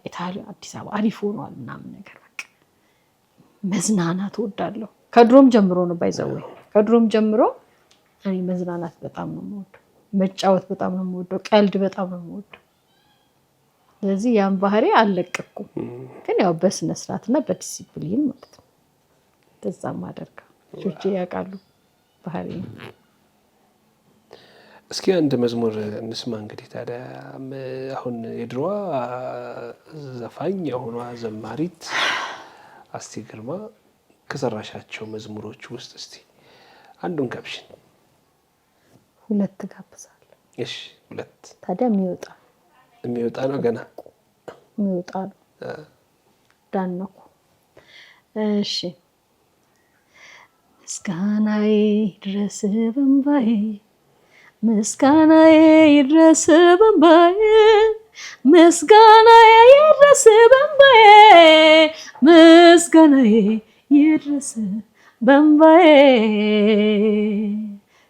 ኢታሊያ አዲስ አበባ አሪፍ ሆኗል ምናምን ነገር በቃ መዝናናት እወዳለሁ። ከድሮም ጀምሮ ነው ባይዘው ከድሮም ጀምሮ እኔ መዝናናት በጣም ነው የምወደው። መጫወት በጣም ነው የምወደው። ቀልድ በጣም ነው የምወደው። ስለዚህ ያን ባህሪ አልለቀኩም። ግን ያው በስነ ስርዓትና በዲሲፕሊን ማለት ነው እንደዛም አደርጋለሁ። ልጆቼ ያውቃሉ ባህሪ። እስኪ አንድ መዝሙር እንስማ እንግዲህ። ታዲያ አሁን የድሮዋ ዘፋኝ የሆኗ ዘማሪት አስቴ ግርማ ከሰራሻቸው መዝሙሮች ውስጥ እስቲ አንዱን ጋብሽን። ሁለት ጋብዛለሁ። እሺ ሁለት። ታዲያ የሚወጣ ነው ገና የሚወጣ ነው። ዳነኩ። እሺ ምስጋናዬ ይድረስ በእምባዬ ምስጋናዬ ይድረስ በእምባዬ ምስጋናዬ ይድረስ በእምባዬ ምስጋናዬ ይድረስ በእምባዬ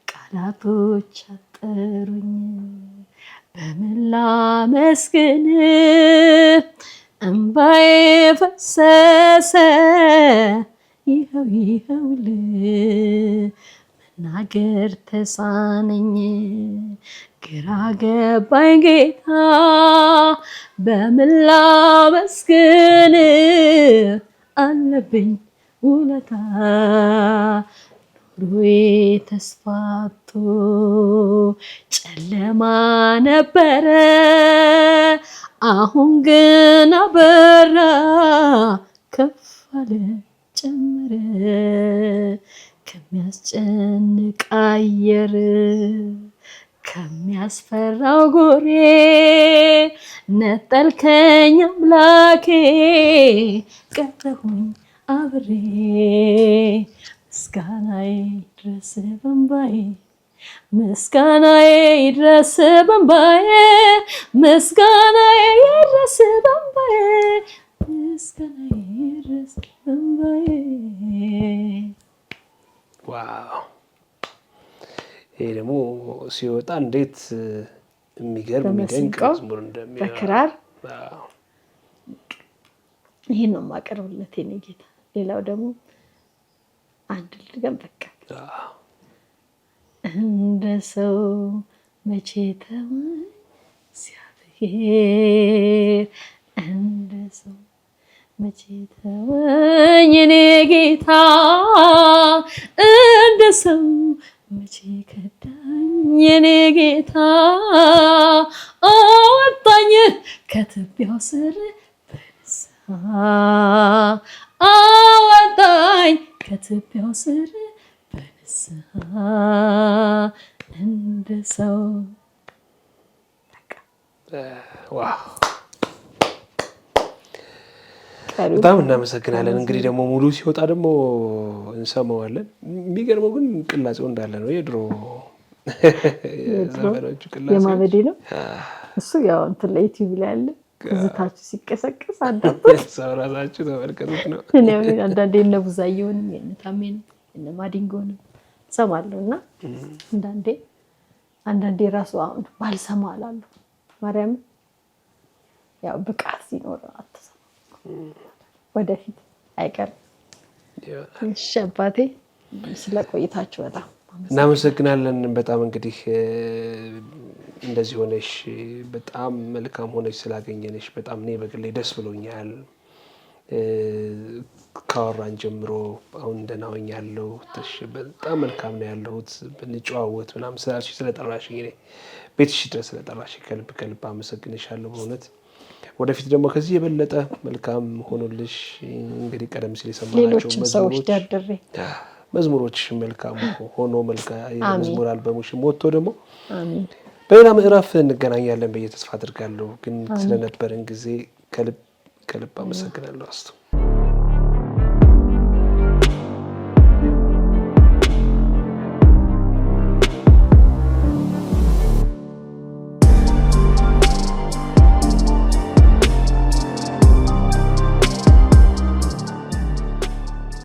ቃላቶች አጠሩኝ በምን ላመስግን እምባዬ ፈሰሰ ይኸውልህ መናገር ተሳነኝ ግራ ገባኝ ጌታ በምን ላመስግን አለብኝ ውለታ ኑሮዬ ተስፋቶ ጨለማ ነበረ አሁን ግን አበራ ከፍ አለ ጨመረ ከሚያስጨንቅ አየር ከሚያስፈራው ጎሬ ነጠልከኝ አምላኬ ቀረሁኝ አብሬ ምስጋናዬ ይድረስ በእምባዬ ምስጋናዬ ይድረስ በእምባዬ ምስጋናዬ ይድረስ በእምባዬ ምስጋናዬ ይድረስ በእምባዬ። ዋው! ይሄ ደግሞ ሲወጣ እንዴት የሚገርም የሚደንቅ መዝሙር እንደሚሆን በክራር ይሄን ነው የማቀርብለት የኔ ጌታ። ሌላው ደግሞ አንድ ልድገም በቃ እንደ ሰው መቼ ተወኝ እግዚአብሔር እንደ ሰው መቼ ተወኝ የኔ ጌታ እንደ ሰው መቼ ከዳኝ የኔ ጌታ አወጣኝ ከትቢያው ስር በንስሐ አወጣኝ ከትቢያው ስር በንስሐ እንደ ሰው። በጣም እናመሰግናለን። እንግዲህ ደግሞ ሙሉ ሲወጣ ደግሞ እንሰማዋለን። የሚገርመው ግን ቅላጼው እንዳለ ነው። የድሮ ዘመኖቹ ቅላጼ የማበዴ ነው እሱ። ያው እንትን ላይ ዩቲዩብ ላይ አለ። ትዝታችሁ ሲቀሰቀስ አዳምጡት፣ ሰው ራሳችሁ ተመልከቱት ነው። እኔ አንዳንዴ እነ ቡዛየውንም የእነ ታሜንም እነ ማዲንጎንም እሰማለሁ እና አንዳንዴ ራሱ አሁን ባልሰማ እላለሁ። ማርያም ያው ብቃት ሲኖር አትሰማ ወደፊት አይቀርም። እሺ አባቴ ስለቆይታችሁ በጣም እናመሰግናለን። በጣም እንግዲህ እንደዚህ ሆነሽ በጣም መልካም ሆነሽ ስላገኘንሽ በጣም እኔ በግሌ ደስ ብሎኛል። ካወራን ጀምሮ አሁን ደህና ሆኛለሁ፣ በጣም መልካም ነው ያለሁት ብንጨዋወት ምናምን ስላልሽኝ ስለጠራሽኝ እኔ ቤትሽ ድረስ ስለጠራሽኝ ከልብ ከልብ አመሰግንሻለሁ በእውነት። ወደፊት ደግሞ ከዚህ የበለጠ መልካም ሆኖልሽ እንግዲህ ቀደም ሲል የሰማናቸው መዝሙሮች መልካም ሆኖ የመዝሙር አልበሙሽ ሞቶ ደግሞ በሌላ ምዕራፍ እንገናኛለን ብዬ ተስፋ አድርጋለሁ። ግን ስለነበረን ጊዜ ከልብ ከልብ አመሰግናለሁ አስቱ።